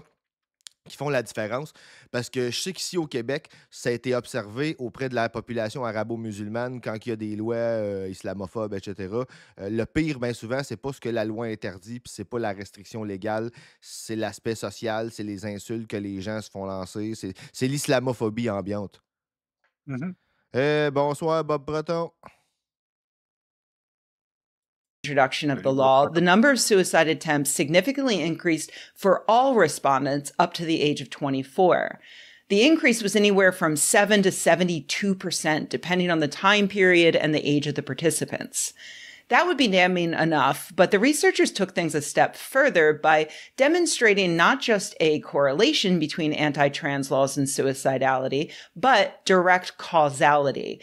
qui font la différence. Parce que je sais qu'ici au Québec, ça a été observé auprès de la population arabo-musulmane quand il y a des lois islamophobes, etc. Le pire, bien souvent, c'est pas ce que la loi interdit, puis c'est pas la restriction légale, c'est l'aspect social, c'est les insultes que les gens se font lancer, c'est l'islamophobie ambiante. Mhm. Bonsoir, Bob Breton. introduction of the law, the number of suicide attempts significantly increased for all respondents up to the age of 24. The increase was anywhere from 7 to 72%, depending on the time period and the age of the participants. That would be damning enough, but the researchers took things a step further by demonstrating not just a correlation between anti-trans laws and suicidality, but direct causality.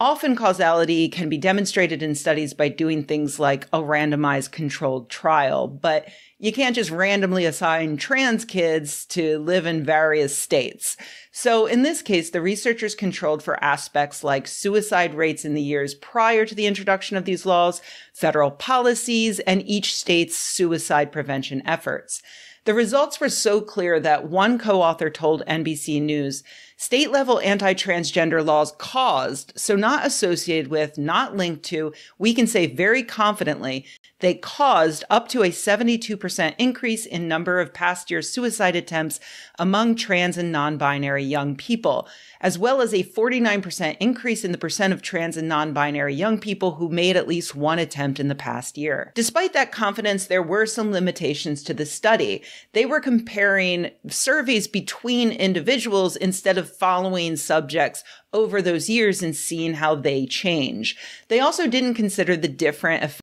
Often causality can be demonstrated in studies by doing things like a randomized controlled trial, but you can't just randomly assign trans kids to live in various states. So in this case, the researchers controlled for aspects like suicide rates in the years prior to the introduction of these laws, federal policies, and each state's suicide prevention efforts. The results were so clear that one co-author told NBC News, state-level anti-transgender laws caused, so not associated with, not linked to, we can say very confidently, they caused up to a 72% increase in number of past year suicide attempts among trans and non-binary young people, as well as a 49% increase in the percent of trans and non-binary young people who made at least one attempt in the past year. Despite that confidence, there were some limitations to the study. They were comparing surveys between individuals instead of following subjects over those years and seeing how they change. They also didn't consider the different effects.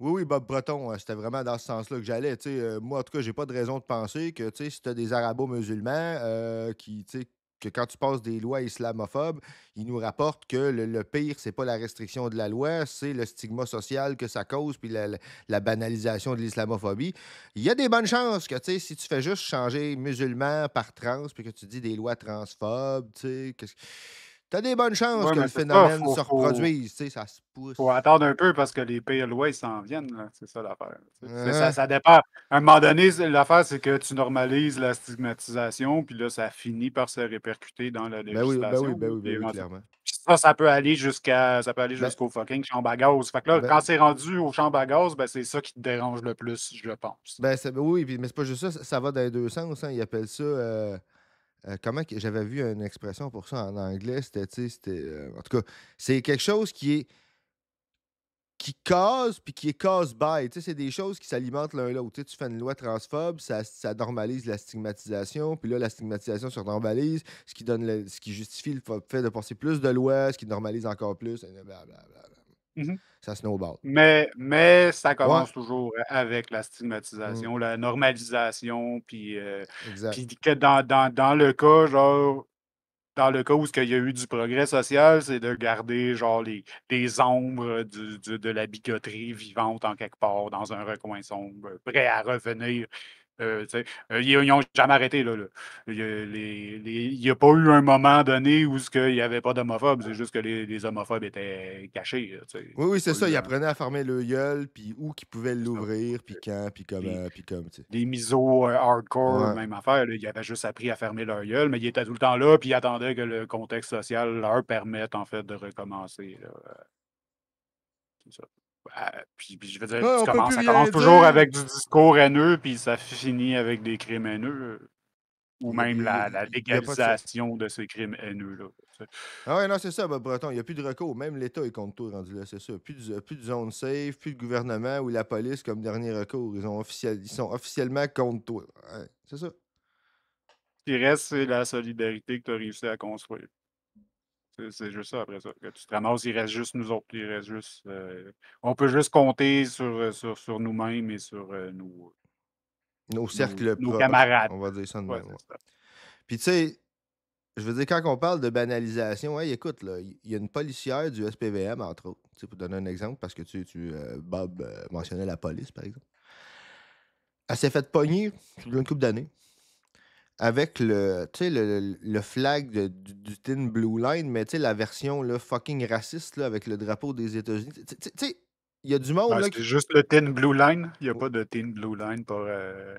Oui, Bob Breton, c'était vraiment dans ce sens-là que j'allais. Moi, en tout cas, j'ai pas de raison de penser que si tu as des arabo-musulmans que quand tu passes des lois islamophobes, ils nous rapportent que le pire, c'est pas la restriction de la loi, c'est le stigma social que ça cause, puis la banalisation de l'islamophobie. Il y a des bonnes chances que si tu fais juste changer musulman par trans, puis que tu dis des lois transphobes, t'as des bonnes chances que le phénomène se reproduise. Ça se pousse. Faut attendre un peu parce que les pires lois, ils s'en viennent. Là. C'est ça l'affaire. Ça dépend. À un moment donné, l'affaire, c'est que tu normalises la stigmatisation, puis là, ça finit par se répercuter dans la législation. Ben oui, clairement. Ça peut aller jusqu'au fucking chambre à gaz. Fait que là, quand c'est rendu au chambre à gaz, ben, c'est ça qui te dérange le plus, je pense. Oui, mais c'est pas juste ça. Ça va dans les deux sens. Ils appellent ça... j'avais vu une expression pour ça en anglais, en tout cas, c'est quelque chose qui cause puis qui est cause-by. C'est des choses qui s'alimentent l'un l'autre. Tu fais une loi transphobe, ça normalise la stigmatisation, puis là, la stigmatisation se normalise, ce qui justifie le fait de passer plus de lois, ce qui normalise encore plus, blablabla. Ça snowball. Mais ça commence toujours avec la stigmatisation, la normalisation, puis que dans le cas, genre, dans le cas où il y a eu du progrès social, c'est de garder genre des ombres de la bigoterie vivante en quelque part dans un recoin sombre, prêt à revenir. Ils n'ont jamais arrêté. Là. Il n'y a pas eu un moment donné où il n'y avait pas d'homophobes. C'est juste que les homophobes étaient cachés. Là, oui, c'est ça. Ils apprenaient à fermer le gueule, puis où qu'ils pouvaient l'ouvrir, puis quand, puis comment. Les misos hardcore, même affaire. Là, ils avaient juste appris à fermer leur gueule, mais ils étaient tout le temps là, puis ils attendaient que le contexte social leur permette en fait de recommencer. Là. C'est ça. Puis je veux dire, ça commence toujours avec du discours haineux, puis ça finit avec des crimes haineux, ou même la légalisation de ces crimes haineux-là. Ah ouais, non, c'est ça, Bob Breton. Il n'y a plus de recours. Même l'État est contre tout rendu là, c'est ça. Plus de zone safe, plus de gouvernement ou la police comme dernier recours. Ils sont officiellement contre toi. Ouais, c'est ça. Ce qui reste, c'est la solidarité que tu as réussi à construire. C'est juste ça après ça. Que tu te ramasses, il reste juste nous autres. Il reste juste. On peut juste compter sur nous-mêmes et sur nos cercles nos camarades. On va dire ça de même. Puis tu sais, je veux dire, quand on parle de banalisation, écoute, il y a une policière du SPVM, entre autres, pour donner un exemple, parce que Bob mentionnait la police, par exemple. Elle s'est fait pogner une couple d'années avec le flag du Thin Blue Line, mais la version là, fucking raciste là, avec le drapeau des États-Unis. Tu sais, il y a du monde là. C'est juste le Thin Blue Line. Il n'y a pas de Thin Blue Line.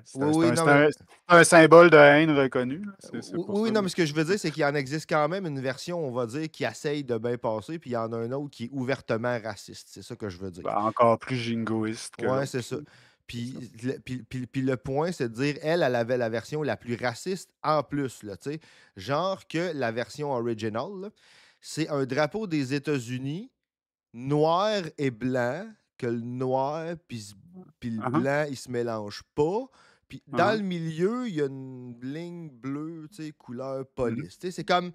C'est un symbole de haine reconnu. Non, mais ce que je veux dire, c'est qu'il en existe quand même une version, on va dire, qui essaye de bien passer, puis il y en a un autre qui est ouvertement raciste. C'est ça que je veux dire. Encore plus jingoïste. Ouais, c'est ça. Puis le point, c'est de dire, elle avait la version la plus raciste en plus, là, tu sais. Genre que la version original, là, c'est un drapeau des États-Unis, noir et blanc, que le noir puis le Uh-huh. blanc, ils se mélangent pas. Puis dans Uh-huh. le milieu, il y a une ligne bleue, tu sais, couleur Mhm. police. Tu sais, c'est comme...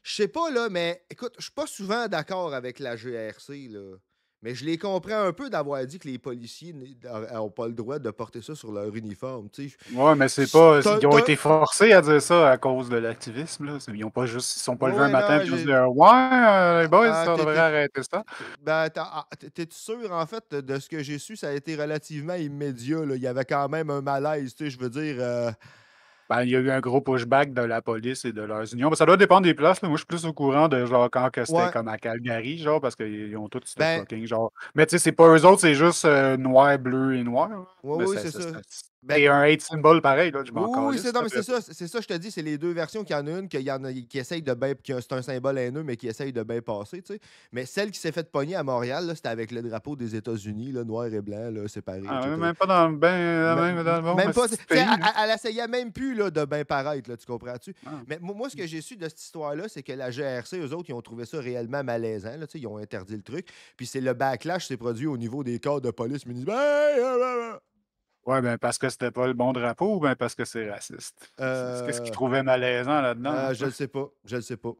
Je sais pas, là, mais écoute, je suis pas souvent d'accord avec la GRC, là. Mais je les comprends un peu d'avoir dit que les policiers n'ont pas le droit de porter ça sur leur uniforme, tu sais. Ouais, mais c'est pas. Ils ont T'as- été forcés à dire ça à cause de l'activisme, là. Ils ont pas juste. Ils sont pas Ouais, levés un ouais, matin non, et ils ont dit j'ai... Ouais, les boys, Ah, on devrait arrêter ça. Ben, t'es-tu sûr, en fait, de ce que j'ai su, ça a été relativement immédiat, là. Il y avait quand même un malaise, tu sais, je veux dire... Ben, il y a eu un gros pushback de la police et de leurs unions. Ben, ça doit dépendre des places, là. Moi, je suis plus au courant de genre quand que c'était Ouais, comme à Calgary, genre, parce qu'ils ont tous ce ben, fucking genre. Mais tu sais, c'est pas eux autres, c'est juste noir, bleu et noir, là. ouais, Mais oui, c'est ça. Ben, c'est un hate symbol pareil, là. Je m'en oui, calisse, non, mais c'est ça, je te dis, c'est les deux versions qu'il y en a une, qu'il y en a qui essaye de bien, c'est un symbole haineux, mais qui essaye de bien passer, tu sais. Mais celle qui s'est faite pogner à Montréal, là, c'était avec le drapeau des États-Unis, là, noir et blanc, là, séparé, Ah, etc. même pas dans le dans le bon Même pas, petit tu sais, pays, là. elle essayait même plus là, de bien paraître, là, tu comprends-tu? Ah. Mais moi, ce que j'ai su de cette histoire-là, c'est que la GRC, eux autres, ils ont trouvé ça réellement malaisant, là, tu sais, ils ont interdit le truc. Puis c'est le backlash s'est produit au niveau des corps de police municipale. Ouais, ben parce que c'était pas le bon drapeau ou ben parce que c'est raciste? Qu'est-ce qu'ils Euh, trouvaient malaisant là-dedans? je le sais pas, je le sais pas.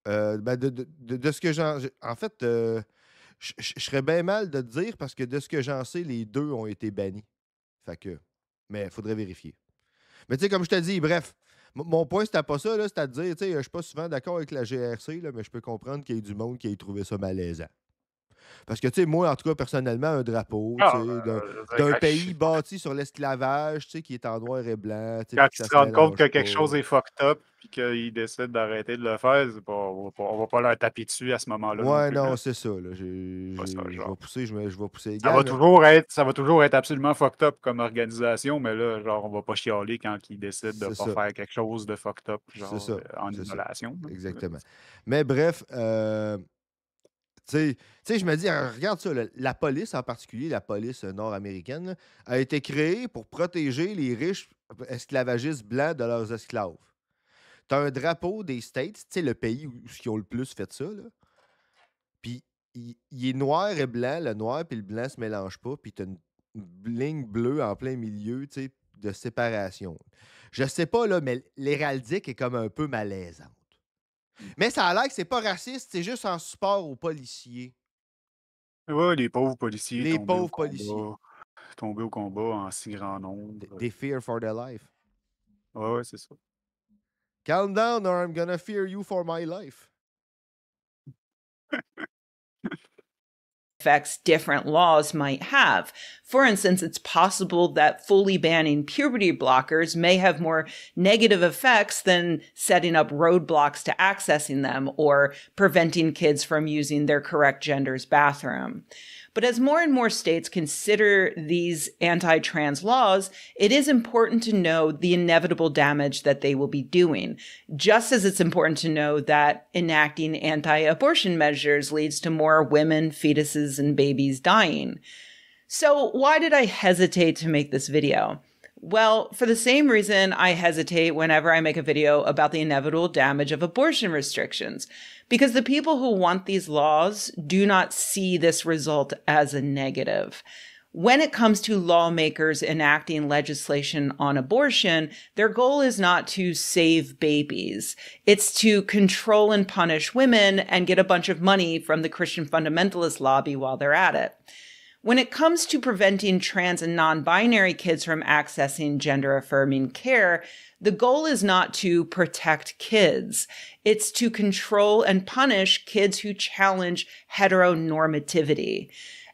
Ben, de ce que j'en... En fait, je serais bien mal de te dire parce que de ce que j'en sais, les deux ont été bannis. Fait que... Mais il faudrait vérifier. Mais tu sais, comme je te dis, bref, mon point, c'était pas ça, là, c'est à dire, tu sais, je suis pas souvent d'accord avec la GRC, là, mais je peux comprendre qu'il y ait du monde qui ait trouvé ça malaisant. Parce que, tu sais, moi, en tout cas, personnellement, un drapeau, tu Ah, sais, je d'un veux dire, pays bâti sur l'esclavage, tu sais, qui est en noir et blanc, tu sais, quand puis que ils ça se se rendent compte que mélange quelque chose pas. est fucked up puis qu'ils décident d'arrêter de le faire, on va pas leur taper dessus à ce moment-là non Ouais, plus, là. non, c'est ça, là. Pas ça, Je vais genre. pousser, je vais pousser Ça va égal. toujours être absolument fucked up comme organisation, mais là, genre, on va pas chialer quand ils décident de C'est pas ça, faire quelque chose de fucked up, c'est genre, ça, en c'est ça. isolation, là. Exactement. Mais bref, tu sais, je me dis, regarde ça, là, la police en particulier, la police nord-américaine, là, a été créée pour protéger les riches esclavagistes blancs de leurs esclaves. Tu as un drapeau des States, tu sais, le pays où ils ont le plus fait ça, là. Puis il est noir et blanc, le noir puis le blanc se mélangent pas, puis tu as une ligne bleue en plein milieu, tu sais, de séparation. Je sais pas, là, mais l'héraldique est comme un peu malaisante. Mais ça a l'air que c'est pas raciste, c'est juste en support aux policiers. Ouais, les pauvres policiers Les pauvres policiers. tombés au combat en si grand nombre. They fear for their life. Ouais, ouais, c'est ça. Calm down or I'm gonna fear you for my life. Effects different laws might have. For instance, it's possible that fully banning puberty blockers may have more negative effects than setting up roadblocks to accessing them or preventing kids from using their correct gender's bathroom. But as more and more states consider these anti-trans laws, it is important to know the inevitable damage that they will be doing, just as it's important to know that enacting anti-abortion measures leads to more women, fetuses, and babies dying. So why did I hesitate to make this video? Well, for the same reason I hesitate whenever I make a video about the inevitable damage of abortion restrictions, because the people who want these laws do not see this result as a negative. When it comes to lawmakers enacting legislation on abortion, their goal is not to save babies. It's to control and punish women and get a bunch of money from the Christian fundamentalist lobby while they're at it. When it comes to preventing trans and non-binary kids from accessing gender-affirming care, the goal is not to protect kids. It's to control and punish kids who challenge heteronormativity.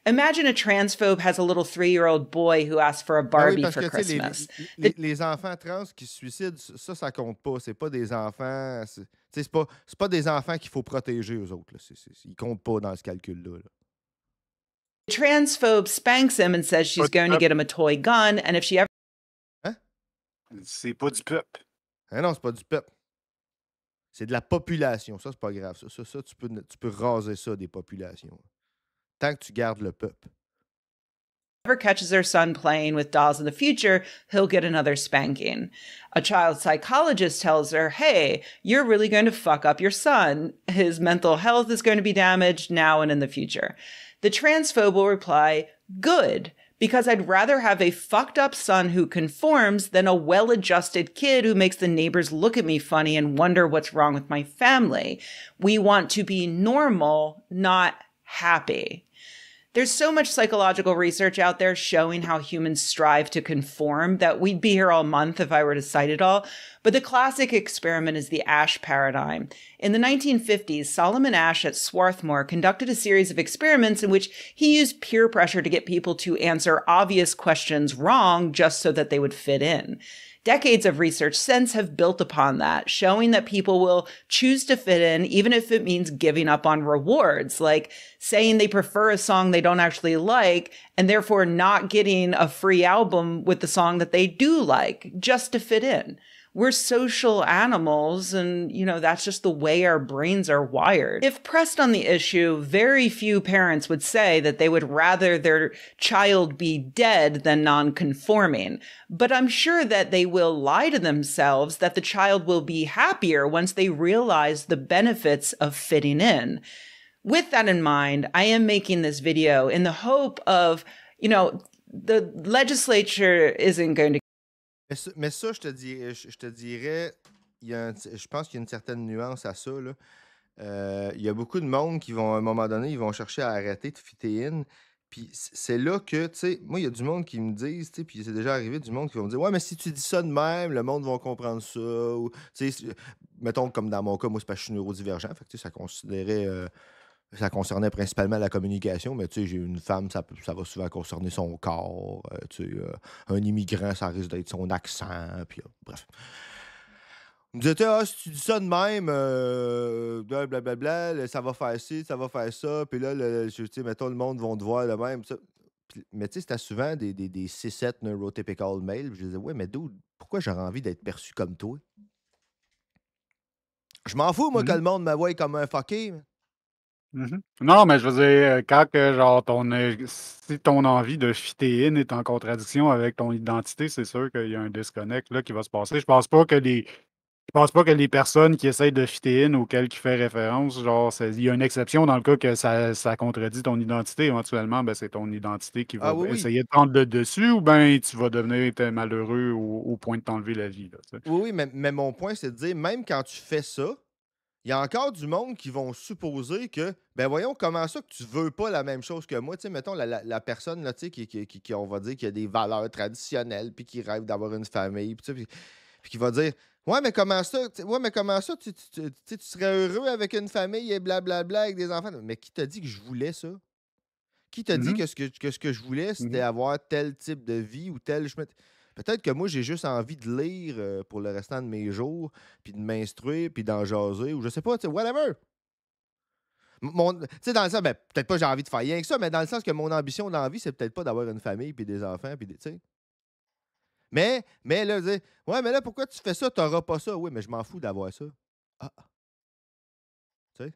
Imagine a transphobe has a little 3-year-old boy who asks for a Barbie for Christmas. Les enfants trans qui se suicident, ça compte pas. C'est pas des enfants... C'est pas des enfants qu'il faut protéger, eux autres. Là. Ils comptent pas dans ce calcul-là. Là. The transphobe spanks him and says she's going to get him a toy gun, and if she ever... Hein? C'est pas du peuple. Ah non, c'est pas du peuple. C'est de la population. Ça, c'est pas grave. Ça tu peux raser ça des populations. Tant que tu gardes le peuple. Ever catches her son playing with dolls in the future, he'll get another spanking. A child psychologist tells her, hey, you're really going to fuck up your son. His mental health is going to be damaged now and in the future. The transphobe will reply, good, because I'd rather have a fucked up son who conforms than a well-adjusted kid who makes the neighbors look at me funny and wonder what's wrong with my family. We want to be normal, not happy. There's so much psychological research out there showing how humans strive to conform that we'd be here all month if I were to cite it all. But the classic experiment is the Asch paradigm. In the 1950s, Solomon Asch at Swarthmore conducted a series of experiments in which he used peer pressure to get people to answer obvious questions wrong just so that they would fit in. Decades of research since have built upon that, showing that people will choose to fit in even if it means giving up on rewards, like saying they prefer a song they don't actually like and therefore not getting a free album with the song that they do like, just to fit in. We're social animals, and, that's just the way our brains are wired. If pressed on the issue, very few parents would say that they would rather their child be dead than non-conforming. But I'm sure that they will lie to themselves that the child will be happier once they realize the benefits of fitting in. With that in mind, I am making this video in the hope of, the legislature isn't going to Mais ça, je te dirais, je pense qu'il y a une certaine nuance à ça, là. Il y a beaucoup de monde qui vont, à un moment donné, ils vont chercher à arrêter de fitter in. Puis c'est là que, tu sais, moi, il y a du monde qui me disent, tu sais, puis c'est déjà arrivé, du monde qui va me dire, ouais, mais si tu dis ça de même, le monde va comprendre ça. Ou, tu sais, mettons, comme dans mon cas, moi, c'est parce que je suis neurodivergent. Fait que, tu sais, ça concernait principalement la communication, mais tu sais, j'ai une femme, ça va souvent concerner son corps. Tu sais, un immigrant, ça risque d'être son accent. Puis, bref. On me disait, si tu dis ça de même, blablabla, ça va faire ci, ça va faire ça. Puis là, tu sais, mettons, le monde va te voir de même. Ça. Mais tu sais, c'était souvent des 6-7 neurotypical males. Je disais, ouais, mais dude, pourquoi j'aurais envie d'être perçu comme toi? Je m'en fous, moi, que le monde me voie comme un fucké. Non, mais je veux dire, quand que, genre, si ton envie de fitter in est en contradiction avec ton identité, c'est sûr qu'il y a un disconnect là, qui va se passer. Je pense pas que les personnes qui essayent de fitter in auxquelles qui fait référence, genre, il y a une exception dans le cas que ça contredit ton identité. Éventuellement, ben, c'est ton identité qui va Oui, oui. essayer de prendre le dessus, ou bien tu vas devenir malheureux au point de t'enlever la vie. Là, tu sais. Oui, mais mon point, c'est de dire, même quand tu fais ça, il y a encore du monde qui vont supposer que, ben voyons, comment ça que tu veux pas la même chose que moi? Tu sais, mettons, la personne, là, tu sais, qui, on va dire, qui a des valeurs traditionnelles, puis qui rêve d'avoir une famille, puis qui va dire, ouais, mais comment ça, tu serais heureux avec une famille et blablabla, avec des enfants? Mais qui t'a dit que je voulais ça? Qui t'a dit que ce que je voulais, c'était avoir tel type de vie ou tel... Peut-être que moi, j'ai juste envie de lire pour le restant de mes jours, puis de m'instruire, puis d'en jaser, ou je sais pas, tu sais, whatever. Tu sais, dans le sens, ben, peut-être pas j'ai envie de faire rien que ça, mais dans le sens que mon ambition dans la vie, c'est peut-être pas d'avoir une famille, puis des enfants, puis tu sais. Mais là, dire, ouais, mais là, pourquoi tu fais ça, t'auras pas ça? Oui, mais je m'en fous d'avoir ça. Ah. Tu sais,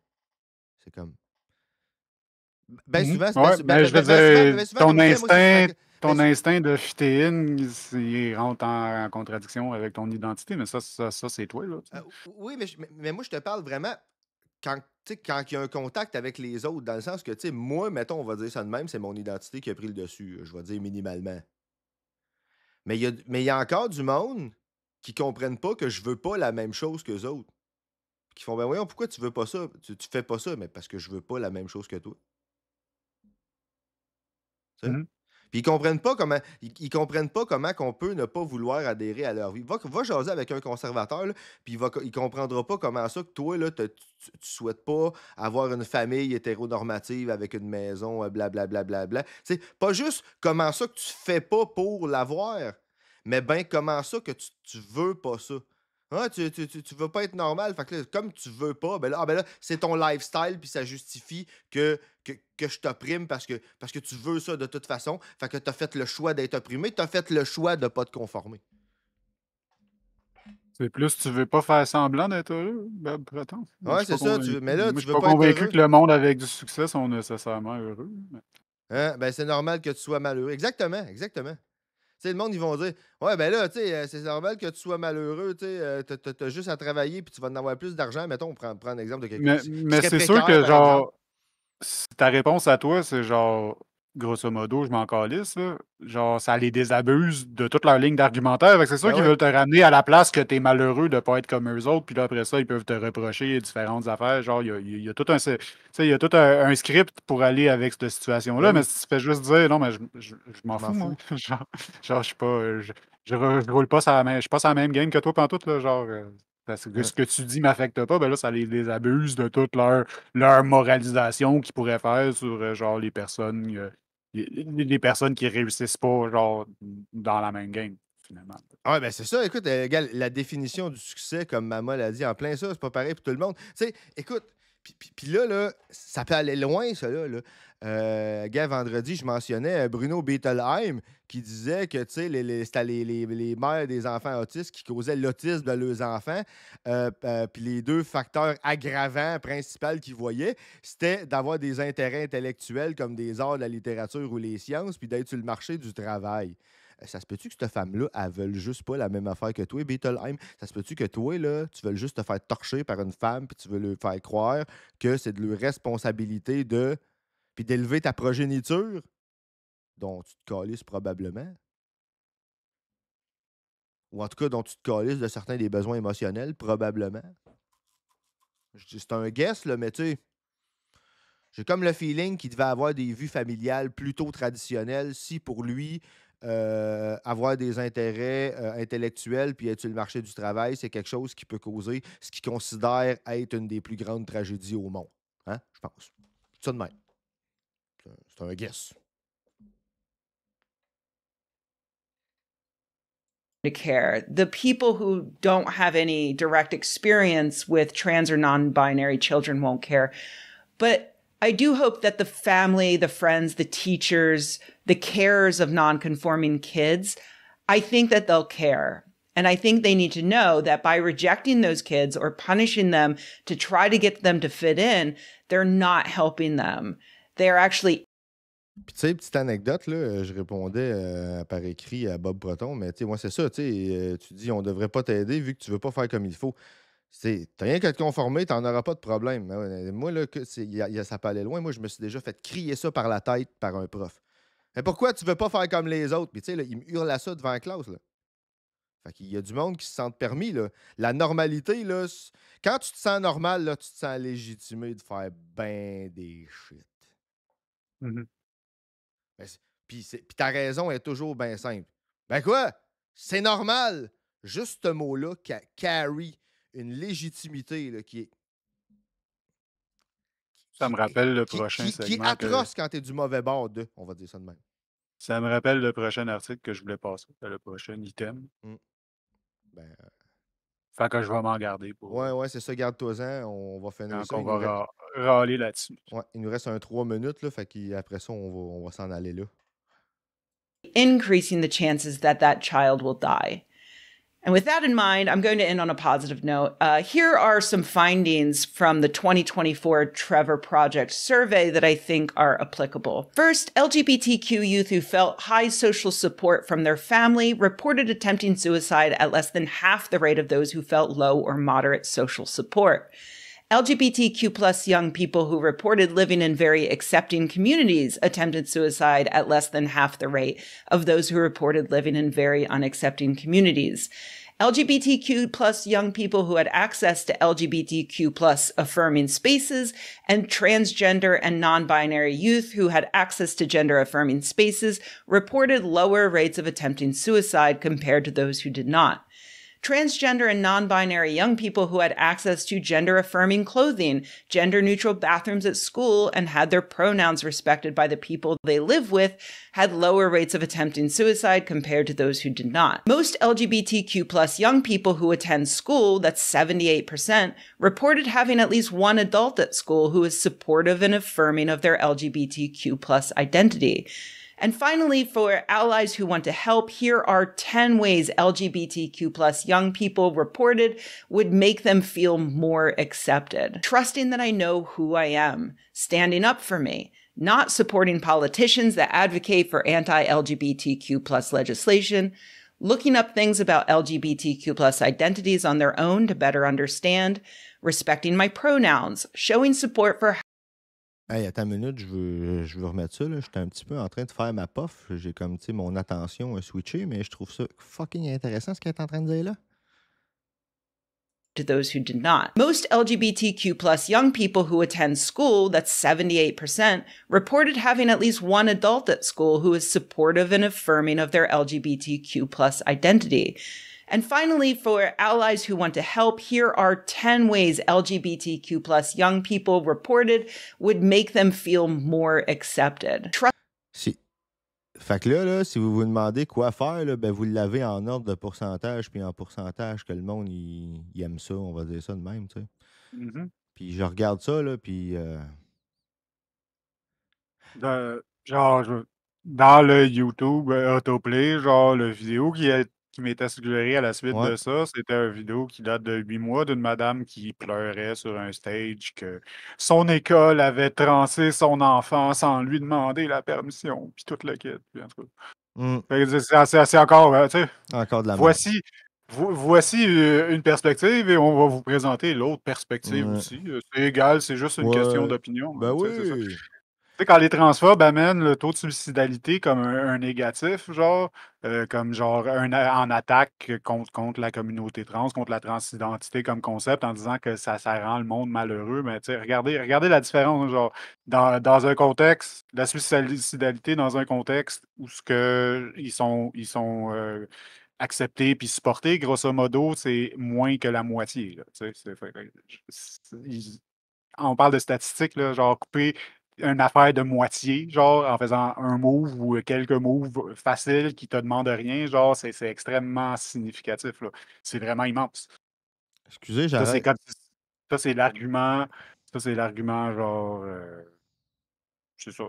c'est comme... Ben souvent, ouais, mais je veux dire, ton instinct de fitter in, il rentre en contradiction avec ton identité, mais ça c'est toi, là. Oui, mais moi, je te parle vraiment quand il y a un contact avec les autres, dans le sens que, tu sais, moi, mettons, on va dire ça de même, c'est mon identité qui a pris le dessus, je vais dire minimalement. Mais il y a encore du monde qui comprennent pas que je veux pas la même chose qu'eux autres. Qui font, ben voyons, pourquoi tu veux pas ça? Tu fais pas ça, mais parce que je veux pas la même chose que toi. Tu sais? Puis ils comprennent pas comment qu'on peut ne pas vouloir adhérer à leur vie. Va jaser avec un conservateur, là, puis il comprendra pas comment ça que toi, là, tu souhaites pas avoir une famille hétéronormative avec une maison, blablabla. Tu sais, pas juste comment ça que tu fais pas pour l'avoir, mais ben comment ça que tu veux pas ça. Ah, tu veux pas être normal. Fait que là, comme tu veux pas, ben là, c'est ton lifestyle, puis ça justifie que je t'opprime parce que tu veux ça de toute façon. Fait que t'as fait le choix d'être opprimé, t'as fait le choix de pas te conformer. C'est plus, tu veux pas faire semblant d'être heureux, ben, prétends. Ouais, c'est ça. Mais là, moi, tu je veux suis pas pas être convaincu heureux. que le monde avec du succès sont nécessairement heureux. Mais... Hein? Ben, c'est normal que tu sois malheureux. Exactement. Tu sais, le monde, ils vont dire, ouais, ben là, tu sais, c'est normal que tu sois malheureux, tu sais, t'as juste à travailler, puis tu vas en avoir plus d'argent. Mettons, on prend un exemple de quelqu'un mais c'est sûr que, genre, si ta réponse à toi, c'est genre, grosso modo, je m'en calisse, là, genre, ça les désabuse de toute leur ligne d'argumentaire. Fait que c'est sûr Ben qu'ils oui. veulent te ramener à la place que t'es malheureux de pas être comme eux autres, puis là, après ça, ils peuvent te reprocher différentes affaires. Genre, il y a tout un, tu sais, il y a tout un script pour aller avec cette situation-là, Ben mais oui, si tu fais juste dire, non, mais je m'en je m'en fous, moi. fous. Genre, je suis pas, je roule pas sur la même, je suis pas sur la même game que toi, pantoute, là, genre. Parce que Ouais. ce que tu dis m'affecte pas, ben là, ça les abuse de toute leur moralisation qu'ils pourraient faire sur genre les personnes qui réussissent pas genre dans la même game, finalement. Ah ouais, ben c'est ça. Écoute, regarde, la définition du succès, comme Maman l'a dit, en plein ça, c'est pas pareil pour tout le monde. Tu sais, écoute, puis là, ça peut aller loin, ça, là. Gars, vendredi, je mentionnais Bruno Bettelheim qui disait que, tu sais, c'était les mères des enfants autistes qui causaient l'autisme de leurs enfants. Puis les deux facteurs aggravants principaux qu'ils voyaient, c'était d'avoir des intérêts intellectuels comme des arts, la littérature ou les sciences, puis d'être sur le marché du travail. Ça se peut-tu que cette femme-là, elle veuille juste pas la même affaire que toi, Bettelheim? Ça se peut-tu que toi, là, tu veux juste te faire torcher par une femme, puis tu veux lui faire croire que c'est de leur responsabilité de. Puis d'élever ta progéniture, dont tu te calisses probablement, ou en tout cas dont tu te calisses de certains des besoins émotionnels, probablement. Je dis, c'est un guess, là, mais tu sais, j'ai comme le feeling qu'il devait avoir des vues familiales plutôt traditionnelles si pour lui, avoir des intérêts intellectuels puis être sur le marché du travail, c'est quelque chose qui peut causer ce qu'il considère être une des plus grandes tragédies au monde. Hein? Je pense. C'est ça de même. C'est un guess. To care. The people who don't have any direct experience with trans or non-binary children won't care. But I do hope that the family, the friends, the teachers, the carers of non-conforming kids, I think that they'll care. And I think they need to know that by rejecting those kids or punishing them to try to get them to fit in, they're not helping them. They're actually. Puis, tu sais, petite anecdote, là, je répondais par écrit à Bob Breton, mais tu sais, moi, c'est ça, tu sais, tu dis, on devrait pas t'aider vu que tu veux pas faire comme il faut. T'as rien qu'à te conformer, t'en auras pas de problème. Moi, là, ça peut aller loin. Moi, je me suis déjà fait crier ça par la tête par un prof. Mais pourquoi tu veux pas faire comme les autres? Puis, tu sais, là, il me hurle à ça devant la classe, là. Fait qu'il y a du monde qui se sent permis, là. La normalité, là, quand tu te sens normal, là, tu te sens légitimé de faire ben des shit. Mhm. Puis ta raison est toujours bien simple. Ben quoi? C'est normal! Juste ce mot-là carry une légitimité là, Ça me rappelle le prochain qui est segment atroce quand t'es du mauvais bord de. On va dire ça de même. ça me rappelle le prochain article que je voulais passer, le prochain item. Ben, Fait que je vais m'en garder pour ouais, c'est ça, garde-toi-en. On va finir ça. quand on va râler là-dessus. Ouais, il nous reste un 3 minutes, là, fait qu'après ça, on va s'en aller là. Increasing the chances that that child will die. And with that in mind, I'm going to end on a positive note. Here are some findings from the 2024 Trevor Project survey that I think are applicable. First, LGBTQ youth who felt high social support from their family reported attempting suicide at less than half the rate of those who felt low or moderate social support. LGBTQ plus young people who reported living in very accepting communities attempted suicide at less than half the rate of those who reported living in very unaccepting communities. LGBTQ plus young people who had access to LGBTQ plus affirming spaces and transgender and non-binary youth who had access to gender affirming spaces reported lower rates of attempting suicide compared to those who did not. Transgender and non-binary young people who had access to gender-affirming clothing, gender-neutral bathrooms at school, and had their pronouns respected by the people they live with had lower rates of attempting suicide compared to those who did not. Most LGBTQ plus young people who attend school, that's 78%, reported having at least one adult at school who is supportive and affirming of their LGBTQ plus identity. And finally, for allies who want to help, here are 10 ways LGBTQ plus young people reported would make them feel more accepted. Trusting that I know who I am, standing up for me, not supporting politicians that advocate for anti-LGBTQ plus legislation, looking up things about LGBTQ plus identities on their own to better understand, respecting my pronouns, showing support for Hey, attends une minute, je veux remettre ça. Là. J'étais un petit peu en train de faire ma puff. J'ai comme, tu sais, mon attention switché, mais je trouve ça fucking intéressant ce qu'elle est en train de dire là. To those who did not. Most LGBTQ plus young people who attend school, that's 78%, reported having at least one adult at school who is supportive and affirming of their LGBTQ plus identity. And finally, for allies who want to help, here are 10 ways LGBTQ plus young people reported would make them feel more accepted. Fait que là, si vous vous demandez quoi faire, là, ben vous l'avez en ordre de pourcentage, puis en pourcentage que le monde, il aime ça, on va dire ça de même, tu sais. Mhm. Puis je regarde ça, là, puis... Genre, dans le YouTube Autoplay, genre, le vidéo qui m'était suggéré à la suite Ouais. de ça, c'était une vidéo qui date de 8 mois d'une madame qui pleurait sur un stage que son école avait trancé son enfant sans lui demander la permission, puis tout le kit. Puis en tout cas. Mm. Fait que c'est encore, tu sais, Encore de la merde. voici une perspective et on va vous présenter l'autre perspective Ouais. aussi. C'est égal, c'est juste une question d'opinion. Ben hein, tu sais, c'est ça. oui! Tu sais, quand les transphobes amènent le taux de suicidalité comme un négatif, genre, comme genre en attaque contre la communauté trans, contre la transidentité comme concept, en disant que ça rend le monde malheureux, mais tu sais, regardez la différence, genre, dans un contexte, la suicidalité dans un contexte où ils sont acceptés puis supportés, grosso modo, c'est moins que la moitié, là, tu sais, on parle de statistiques, là, genre couper une affaire de moitié, genre en faisant un move ou quelques moves faciles qui te demandent rien, genre c'est extrêmement significatif, là. C'est vraiment immense. Excusez, Ça, c'est j'arrête. comme ça, c'est l'argument. Ça, c'est l'argument, genre c'est ça.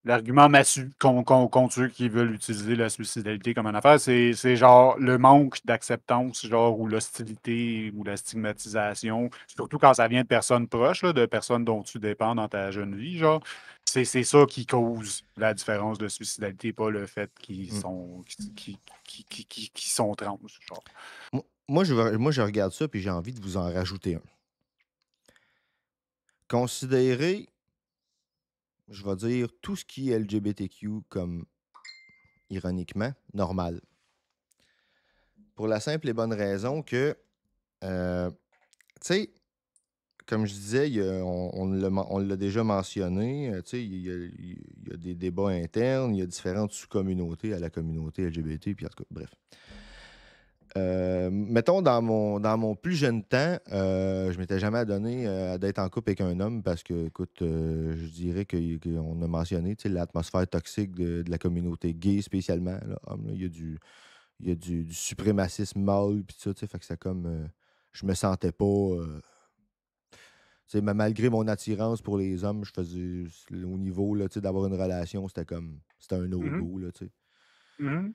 L'argument massu contre ceux qui veulent utiliser la suicidalité comme une affaire, c'est genre le manque d'acceptance, genre, ou l'hostilité ou la stigmatisation, surtout quand ça vient de personnes proches, là, de personnes dont tu dépends dans ta jeune vie, genre. C'est ça qui cause la différence de suicidalité, pas le fait qu'ils sont qui sont trans, genre. Moi, je regarde ça, puis j'ai envie de vous en rajouter un. Considérez, je vais dire, tout ce qui est LGBTQ comme, ironiquement, normal. Pour la simple et bonne raison que, tu sais, comme je disais, on l'a déjà mentionné, tu sais, il y a des débats internes, il y a différentes sous-communautés à la communauté LGBT, puis en tout cas, bref. Mettons, dans mon plus jeune temps, je m'étais jamais adonné d'être en couple avec un homme parce que, écoute, je dirais qu'on a mentionné l'atmosphère toxique de la communauté gay spécialement. Là, homme, là. Il y a du suprémacisme mâle, puis ça, fait que c'est comme... je me sentais pas... malgré mon attirance pour les hommes, je faisais au niveau là, d'avoir une relation, c'était un no-go. Là, Mhm.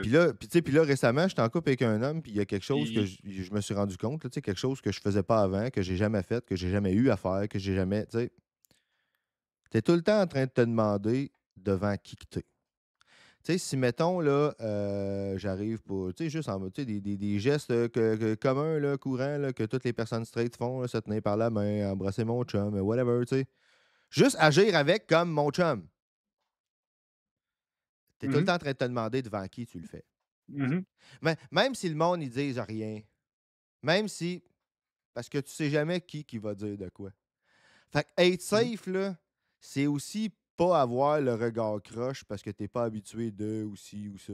Puis là, récemment, j'étais en couple avec un homme, puis il y a quelque chose que Puis- je me suis rendu compte, là, quelque chose que je faisais pas avant, que j'ai jamais fait, que j'ai jamais eu à faire, que j'ai jamais. Tu es tout le temps en train de te demander devant qui que t'es. Tu sais, si mettons, là, j'arrive pour, juste en des gestes communs, là, courants, là, que toutes les personnes straight font, là, se tenir par la main, embrasser mon chum, whatever, tu sais. Juste agir avec comme mon chum. Tu es tout le temps en train de te demander devant qui tu le fais. Mhm. Mais même si le monde, ils disent rien, même si, parce que tu sais jamais qui va dire de quoi. Fait que être safe, là, c'est aussi pas avoir le regard croche parce que t'es pas habitué de ou ci ou ça.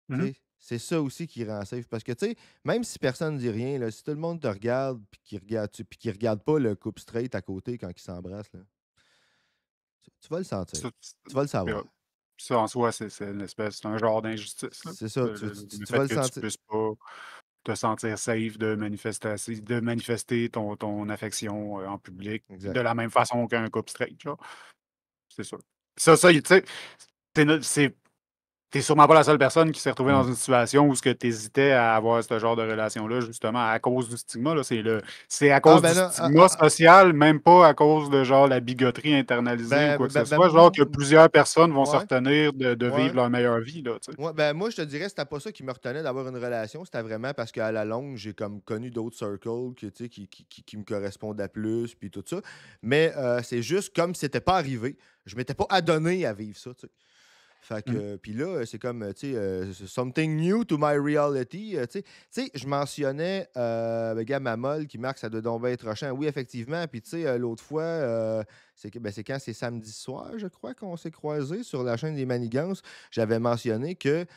Tu Mhm. sais, c'est ça aussi qui rend safe. Parce que, tu sais, même si personne ne dit rien, là, si tout le monde te regarde puis qu'il regarde pas le couple straight à côté quand ils s'embrassent, là, tu vas le sentir. Ça, Tu vas le savoir. Ça, en soi, c'est un genre d'injustice, là. C'est ça, Le tu fait vas le que tu sentir. puisses pas te sentir safe de manifester ton affection en public Exact. de la même façon qu'un couple straight, genre. C'est sûr. Ça, tu sais, t'es sûrement pas la seule personne qui s'est retrouvée dans une situation où tu hésitais à avoir ce genre de relation-là, justement, à cause du stigma. Là, c'est à Ah, cause ben du non. stigma social, même pas à cause de genre la bigoterie internalisée ou quoi que ce soit. Genre que plusieurs personnes vont se Ouais, retenir de ouais. vivre leur meilleure vie. Là, tu sais. Ouais, ben moi, je te dirais, c'était pas ça qui me retenait d'avoir une relation. C'était vraiment parce qu'à la longue, j'ai comme connu d'autres circles qui, tu sais, qui me correspondaient plus, puis tout ça. Mais c'est juste comme c'était pas arrivé. Je m'étais pas adonné à vivre ça, tu sais. Fait que, puis là, c'est comme, tu sais, something new to my reality. Tu sais, je mentionnais, le gars Mamol qui marque ça doit donc bien être rochant. Oui, effectivement. Puis, tu sais, l'autre fois, c'est quand c'est samedi soir, je crois, qu'on s'est croisés sur la chaîne des Manigances. J'avais mentionné que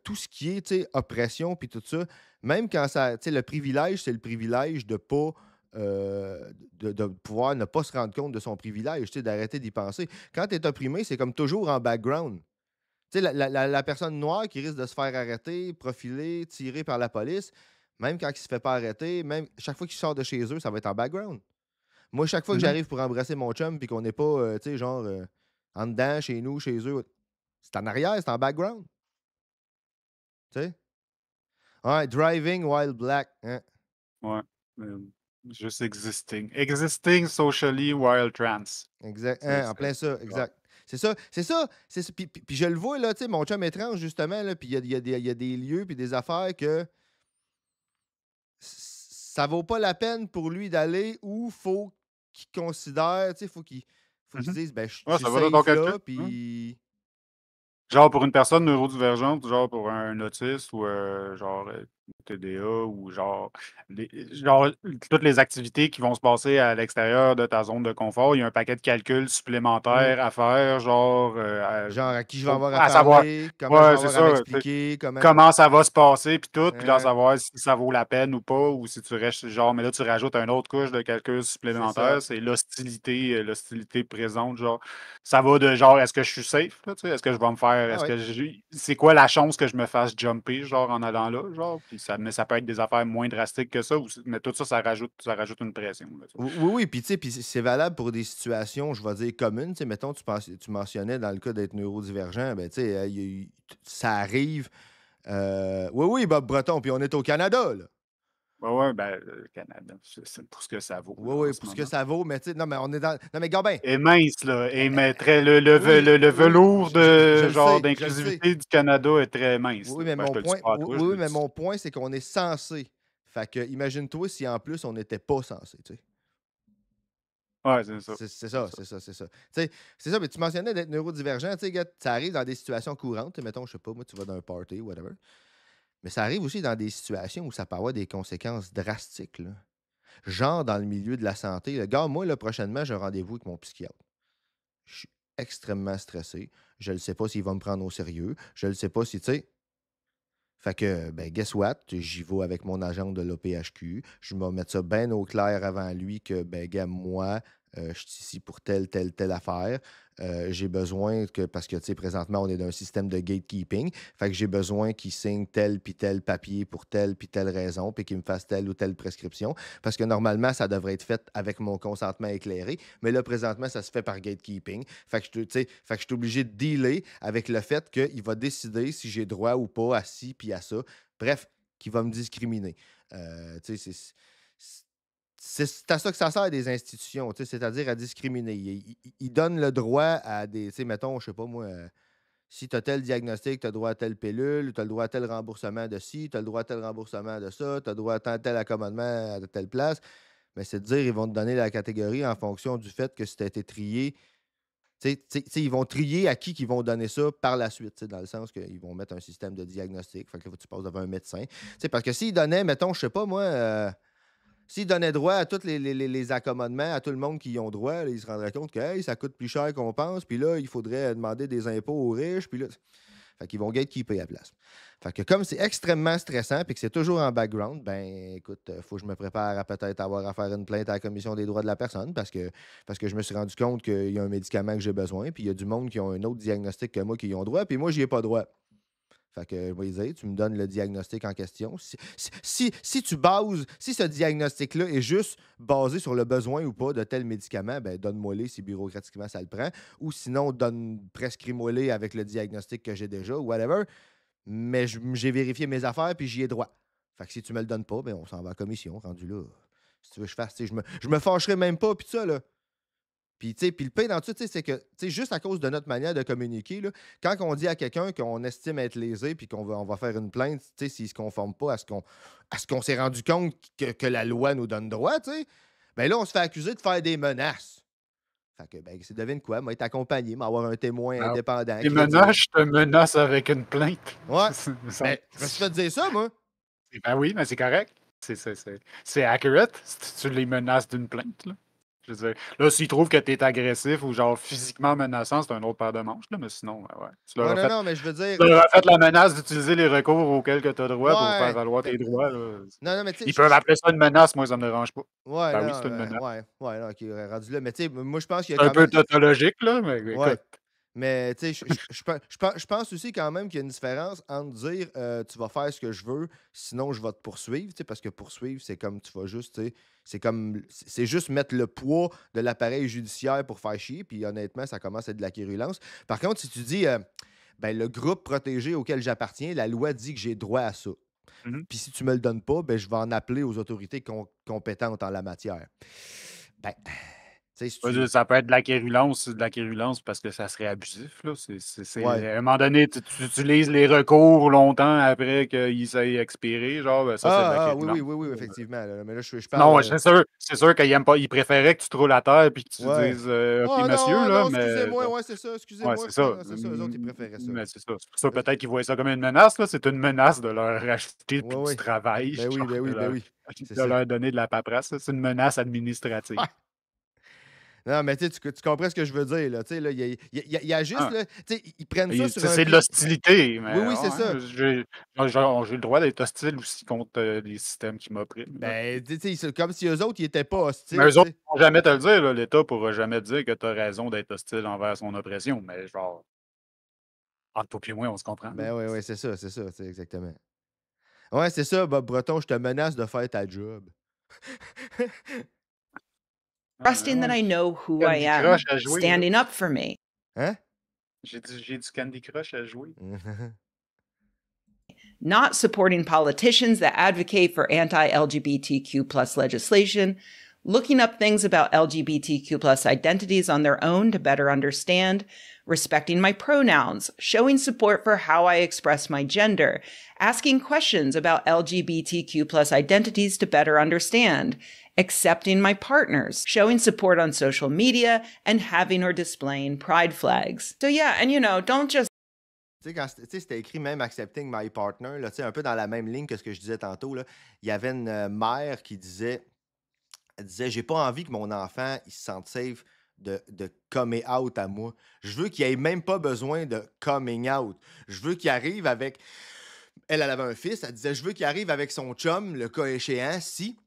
tout ce qui est, tu sais, oppression, puis tout ça, même quand ça, tu sais, le privilège, c'est le privilège de pas. De pouvoir ne pas se rendre compte de son privilège, tu sais, d'arrêter d'y penser. Quand tu es opprimé, c'est comme toujours en background. Tu sais, la personne noire qui risque de se faire arrêter, profiler, tirer par la police, même quand il se fait pas arrêter, même chaque fois qu'il sort de chez eux, ça va être en background. Moi, chaque fois que j'arrive pour embrasser mon chum puis qu'on n'est pas, tu sais, genre, en dedans, chez nous, chez eux, c'est en arrière, c'est en background. Tu sais? Ouais, driving while black. Hein? Ouais. Juste existing. Existing socially while trans. Exact. C'est En plein ça, exact. C'est ça, c'est ça. Puis je le vois, là, tu sais, mon chum étrange, justement, là, puis il y a des lieux puis des affaires que ça vaut pas la peine pour lui d'aller ou faut qu'il considère, tu sais, faut qu'il se dise, ben, je Ouais, suis ça va dans ton safe calcul. là, puis... Genre pour une personne neurodivergente, genre pour un autiste ou genre TDA ou genre, genre toutes les activités qui vont se passer à l'extérieur de ta zone de confort, il y a un paquet de calculs supplémentaires à faire, genre Genre, à qui je vais avoir à à savoir, parler, comment je vais ouais, c'est avoir à ça, m'expliquer, comment... comment ça va se passer, puis tout, puis là, Hein, savoir si ça vaut la peine ou pas, ou si tu restes, genre, mais là, tu rajoutes une autre couche de calcul c'est ça. supplémentaire, c'est l'hostilité présente, genre, ça va de genre, est-ce que je suis safe, là, tu sais, est-ce que je vais me faire, Ah est-ce oui. que c'est quoi la chance que je me fasse jumper, genre, en allant là, genre, puis mais ça peut être des affaires moins drastiques que ça, mais tout ça, ça rajoute une pression, là, tu sais. Oui, oui, puis tu sais, puis c'est valable pour des situations, je vais dire, communes. Tu sais, mettons, tu mentionnais dans le cas d'être neurodivergent, ben, tu sais, ça arrive. Oui, oui, Bob Breton, puis on est au Canada, là. Ouais, ouais, ben, le Canada, c'est pour ce que ça vaut, Oui, là, en oui, ce pour ce que moment. ça vaut, mais tu sais, non, mais on est dans. Non, mais Gabin, Est mince, là. Et mais oui, le oui, velours je de le genre sais, je le sais. d'inclusivité du Canada est très mince, Oui, là. mais Ben, je mon te le dis point, pas à oui, toi, je oui, te oui, le mais dis. mon point, c'est qu'on est censé. Fait que imagine-toi si en plus on n'était pas censé, tu sais. Ouais, c'est ça. C'est C'est ça, ça. c'est ça, c'est ça. Tu sais, c'est ça, mais tu mentionnais d'être neurodivergent, tu sais, gars, ça arrive dans des situations courantes. Tu sais, mettons, je sais pas, moi, tu vas dans un party, whatever. Mais ça arrive aussi dans des situations où ça peut avoir des conséquences drastiques, là. Genre dans le milieu de la santé. Le gars, moi, là, prochainement, j'ai un rendez-vous avec mon psychiatre. Je suis extrêmement stressé. Je ne sais pas s'il va me prendre au sérieux. Je ne sais pas si, tu sais. Fait que, ben, guess what? J'y vais avec mon agent de l'OPHQ. Je vais mettre ça bien au clair avant lui que, ben, gars, moi, je suis ici pour telle affaire. J'ai besoin que, parce que, tu sais, présentement, on est dans un système de gatekeeping. Fait que j'ai besoin qu'il signe tel puis tel papier pour telle puis telle raison, puis qu'il me fasse telle ou telle prescription. Parce que normalement, ça devrait être fait avec mon consentement éclairé. Mais là, présentement, ça se fait par gatekeeping. Fait que, tu sais, fait que je suis obligé de dealer avec le fait qu'il va décider si j'ai droit ou pas à ci puis à ça. Bref, qu'il va me discriminer. Tu sais, c'est à ça que ça sert des institutions, tu sais, c'est-à-dire à discriminer. Il donne le droit à des, tu sais, mettons, je sais pas moi, si tu as tel diagnostic, tu as droit à telle pilule, tu as le droit à tel remboursement de ci, tu as le droit à tel remboursement de ça, tu as le droit à tel accommodement à telle place. Mais c'est de dire, ils vont te donner la catégorie en fonction du fait que si tu as été trié. Ils vont trier à qui ils vont donner ça par la suite, dans le sens qu'ils vont mettre un système de diagnostic. Fait que là, tu passes devant un médecin. Parce que s'ils donnaient, mettons, je sais pas moi, s'ils donnaient droit à tous les accommodements, à tout le monde qui y ont droit, là, ils se rendraient compte que hey, ça coûte plus cher qu'on pense, puis là, il faudrait demander des impôts aux riches, puis là. Fait qu'ils vont gatekeeper à la place. Fait que comme c'est extrêmement stressant puis que c'est toujours en background, ben écoute, faut que je me prépare à peut-être avoir à faire une plainte à la Commission des droits de la personne parce que je me suis rendu compte qu'il y a un médicament que j'ai besoin, puis il y a du monde qui ont un autre diagnostic que moi qui y ont droit, puis moi, j'y ai pas droit. Fait que, je vais dire, tu me donnes le diagnostic en question. Si tu bases, si ce diagnostic-là est juste basé sur le besoin ou pas de tel médicament, ben donne-moi-les si bureaucratiquement ça le prend. Ou sinon, prescris-moi-les avec le diagnostic que j'ai déjà, ou whatever. Mais j'ai vérifié mes affaires puis j'y ai droit. Fait que si tu me le donnes pas, ben on s'en va en commission, rendu là. Si tu veux que je fasse, tu sais, je me fâcherai même pas, puis ça, là. Puis, tu sais, puis le pire dans tout, tu sais, c'est que, tu sais, juste à cause de notre manière de communiquer, là, quand on dit à quelqu'un qu'on estime être lésé puis on va faire une plainte, tu sais, s'il se conforme pas à ce qu'on s'est rendu compte que la loi nous donne droit, tu sais, ben là, on se fait accuser de faire des menaces. Fait que, ben, c'est devine quoi, moi, être accompagné, m'avoir un témoin Ah, indépendant. les crédible. menaces, je te menace avec une plainte. Ouais. Ça- Ben, je me suis fait dire ça, moi. Ben oui, mais c'est correct. C'est accurate si tu les menaces d'une plainte. Là. Je veux dire, là, s'ils trouvent que tu es agressif ou genre physiquement menaçant, c'est un autre paire de manches. Là, mais sinon, ben ouais. Tu leur Ouais, as non, fait, non, mais je veux dire. tu leur as fait la menace d'utiliser les recours auxquels tu as droit pour faire Ouais. valoir tes droits. Là. Non, non, mais tu sais. Ils peuvent appeler ça une menace, moi, ça me dérange pas. Ouais, Ben non, oui, c'est une menace. ouais, non, ok, rendu là. Mais tu sais, moi, je pense qu'il y a C'est un quand peu même. tautologique, là, mais Ouais. écoute. Mais tu sais, je pense aussi quand même qu'il y a une différence entre dire tu vas faire ce que je veux, sinon je vais te poursuivre, tu sais, parce que poursuivre, c'est comme tu vas juste, tu sais, c'est juste mettre le poids de l'appareil judiciaire pour faire chier, puis honnêtement, ça commence à être de la quérulence. Par contre, si tu dis ben, le groupe protégé auquel j'appartiens, la loi dit que j'ai droit à ça. Mhm. Puis si tu me le donnes pas, ben, je vais en appeler aux autorités compétentes en la matière. Ben, tu sais, si Pas tu. ça peut être de la quérulence parce que ça serait abusif. Là. Ouais. À un moment donné, tu utilises les recours longtemps après qu'ils aient expiré. Genre, ben, ça, c'est de la Oui, quérulence. oui, oui, oui, effectivement. Là. Mais là, je Non, parle. c'est sûr qu'ils aiment pas. Ils préféraient que tu te roules à terre et que tu Ouais. dises OK, Ah monsieur, non, là, non, mais excusez-moi, bon, ouais, c'est ça, ouais, excusez-moi. c'est ça. Non, c'est ça, eux autres, ils préféraient ça. Mais c'est ça. C'est pour ça peut-être qu'ils voyaient ça comme une menace. Là. C'est une menace de leur racheter Ouais, puis du ouais. travail, Ben oui, genre, ben oui, ben oui. C'est de ça. leur donner de la paperasse. Là. C'est une menace administrative. Ouais. Non, mais tu comprends ce que je veux dire, là. Tu sais, là, il y a juste, Ah. là, tu sais, ils prennent ça sur un C'est de pied. l'hostilité, Oui, mais oui, c'est ça. ouais, j'ai le droit d'être hostile aussi contre les systèmes qui m'oppriment. Là. Ben, tu sais, c'est comme si eux autres, ils étaient pas Mais hostiles, eux tu autres sais. ne vont jamais te le dire. là. L'État ne pourra jamais te dire que tu as raison d'être hostile envers son oppression. Mais genre, entre toi et moi, on se comprend. Là. Ben oui, oui, c'est ça, c'est exactement. Ouais, c'est ça, Bob Breton, je te menace de faire ta job. Trusting that Ouais. I know who I Candy am, Crush à jouer. Là. standing up for me, Hein? J'ai du Candy Crush à jouer. not supporting politicians that advocate for anti-LGBTQ plus legislation, looking up things about LGBTQ plus identities on their own to better understand, respecting my pronouns, showing support for how I express my gender, asking questions about LGBTQ plus identities to better understand, accepting my partners, showing support on social media, and having or displaying pride flags. So yeah, and don't just Tu sais, quand c'était écrit même Accepting My Partner, là, tu sais, un peu dans la même ligne que ce que je disais tantôt, là, il y avait une mère qui disait, elle disait, j'ai pas envie que mon enfant il se sente safe de coming out à moi. Je veux qu'il ait même pas besoin de coming out. Je veux qu'il arrive avec. Elle avait un fils, elle disait, je veux qu'il arrive avec son chum, le cas échéant, si,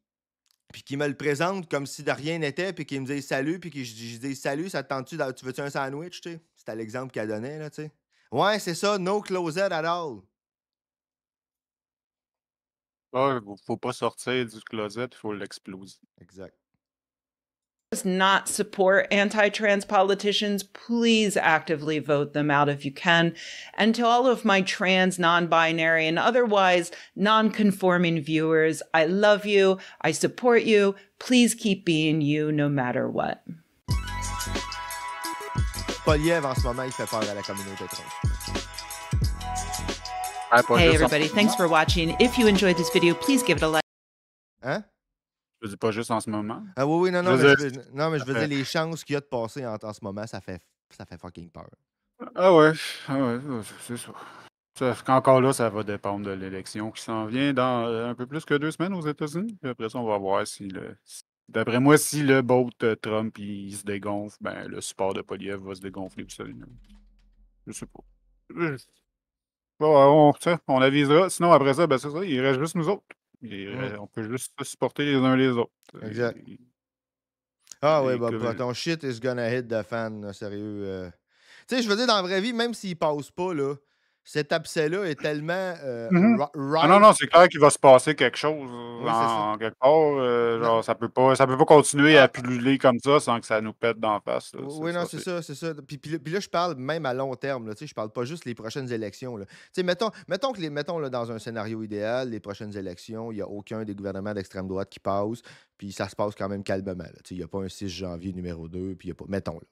puis qu'il me le présente comme si de rien n'était, puis qu'il me dise salut, puis que je dis salut, ça te tente-tu, tu veux-tu un sandwich, tu sais? C'était l'exemple qu'elle donnait, là, tu sais. Ouais, c'est ça, no closet at all. Faut pas sortir du closet, il faut l'exploser. Exact. not support anti-trans politicians, please actively vote them out if you can. And to all of my trans, non-binary, and otherwise non-conforming viewers, I love you. I support you. Please keep being you no matter what. Poliev, en ce moment, il fait peur à la communauté trans. Hey everybody, thanks for watching. If you enjoyed this video, please give it a like. Hein? Je dis pas juste en ce moment. Ah oui, non, Je mais veux je veux dire, les chances qu'il y a de passer en ce moment, ça fait fucking peur. Ah ouais, c'est ça. Encore là, ça va dépendre de l'élection qui s'en vient dans un peu plus que 2 semaines aux États-Unis. Puis après ça, on va voir d'après moi, si le boat Trump il se dégonfle, ben le support de Poliev va se dégonfler aussi. Je sais pas. Bon, on avisera. Sinon, après ça, ben c'est ça, il reste juste nous autres. On peut juste se supporter les uns les autres. Exact. Ah ouais, Et bah, ton shit is gonna hit the fan, là, sérieux. Tu sais, je veux dire, dans la vraie vie, même s'il passe pas, là, cet abcès-là est tellement Mhm. Ah non, right. non, c'est clair qu'il va se passer quelque chose Oui, c'est ça. en quelque part. Non. Genre, ça peut pas continuer à Ah, pulluler comme ça sans que ça nous pète d'en face. Là. oui, non, Ça, c'est ça, c'est ça. Puis là, je parle même à long terme. Là, tu sais, je parle pas juste les prochaines élections. Là. Tu sais, mettons que mettons là, dans un scénario idéal, les prochaines élections, il n'y a aucun des gouvernements d'extrême droite qui passe, puis ça se passe quand même calmement. Là. Tu sais, il n'y a pas un 6 janvier numéro 2, puis il n'y a pas. Mettons là.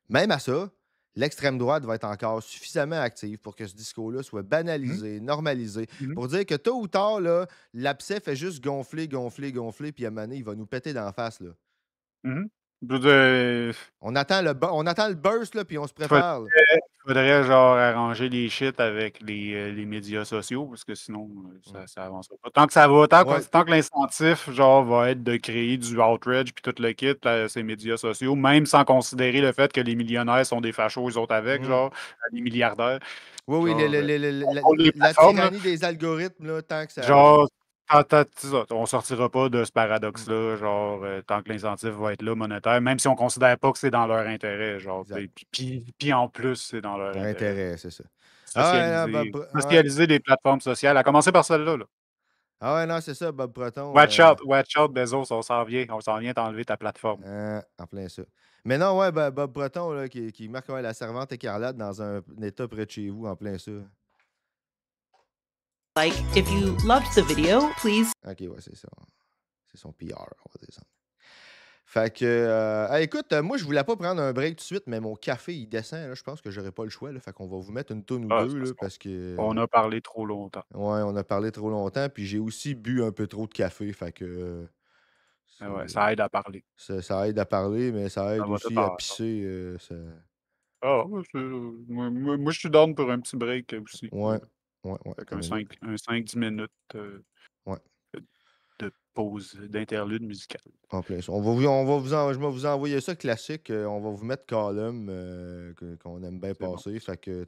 Même à ça, l'extrême droite va être encore suffisamment active pour que ce discours-là soit Mhm. banalisé, normalisé, Mhm. pour dire que tôt ou tard, là, l'abcès fait juste gonfler, gonfler, gonfler, puis à un moment donné, il va nous péter d'en face. Là. Mhm. Je veux dire, On attend le burst, là, puis on se faudrait, prépare. Là. faudrait genre arranger les shit avec les médias sociaux, parce que sinon, Mm. ça avancera pas. Tant que ça va, tant Ouais. que l'incentif, genre, va être de créer du outrage puis tout le kit, là, ces médias sociaux, même sans considérer le fait que les millionnaires sont des fachos, eux autres avec, Mhm. genre, les milliardaires. Oui, oui, Genre, la, les la plateformes, là, tyrannie des algorithmes, là, tant que ça. genre, c'est ça, on sortira pas de ce Mm. paradoxe-là, genre, tant que l'incentive va être là, monétaire, même si on considère pas que c'est dans leur intérêt, genre, Exact. puis en plus, c'est dans leur Leur intérêt. intérêt, c'est ça. Ah ouais, non, ouais. Socialiser les plateformes sociales, à commencer par celle-là. Là. Ah ouais, non, c'est ça, Bob Proton. Watch out, Bezos, on s'en vient t'enlever ta plateforme. En plein ça. Mais non, ouais, Bob Breton, là, qui marque ouais, la servante écarlate dans un état près de chez vous, en plein ça. Like, if you loved the video, please. Ok, ouais, c'est ça. C'est son PR, on va dire ça. Fait que, écoute, moi, je voulais pas prendre un break tout de suite, mais mon café, il descend. Là, je pense que j'aurais pas le choix. Là, fait qu'on va vous mettre une toune ou deux, là, parce que. On a parlé trop longtemps. Ouais, on a parlé trop longtemps, puis j'ai aussi bu un peu trop de café. Fait que. Ouais, ça aide à parler. Ça aide à parler, mais ça Ça aide va tout aussi à pisser. moi, je suis down pour un petit break aussi. Ouais, ouais, Fait attends qu'un une minute. 5-10 minutes Ouais. de pause, d'interlude musical. En plein ça. Je vais vous envoyer ça classique. On va vous mettre column qu'on aime bien C'est bon. passer. Fait que,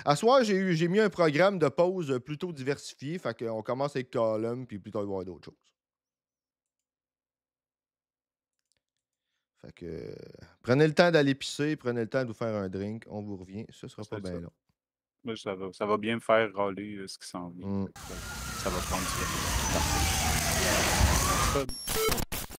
à soir, j'ai mis un programme de pause plutôt diversifié. Fait qu'on commence avec column, puis plus tard, il va y avoir d'autres choses. Fait que, prenez le temps d'aller pisser, prenez le temps de vous faire un drink. On vous revient. Ça sera pas C'est bien ça. long. Mais ça va bien me faire râler ce qui s'en vient. Mm. Ça va prendre du temps. Parfait.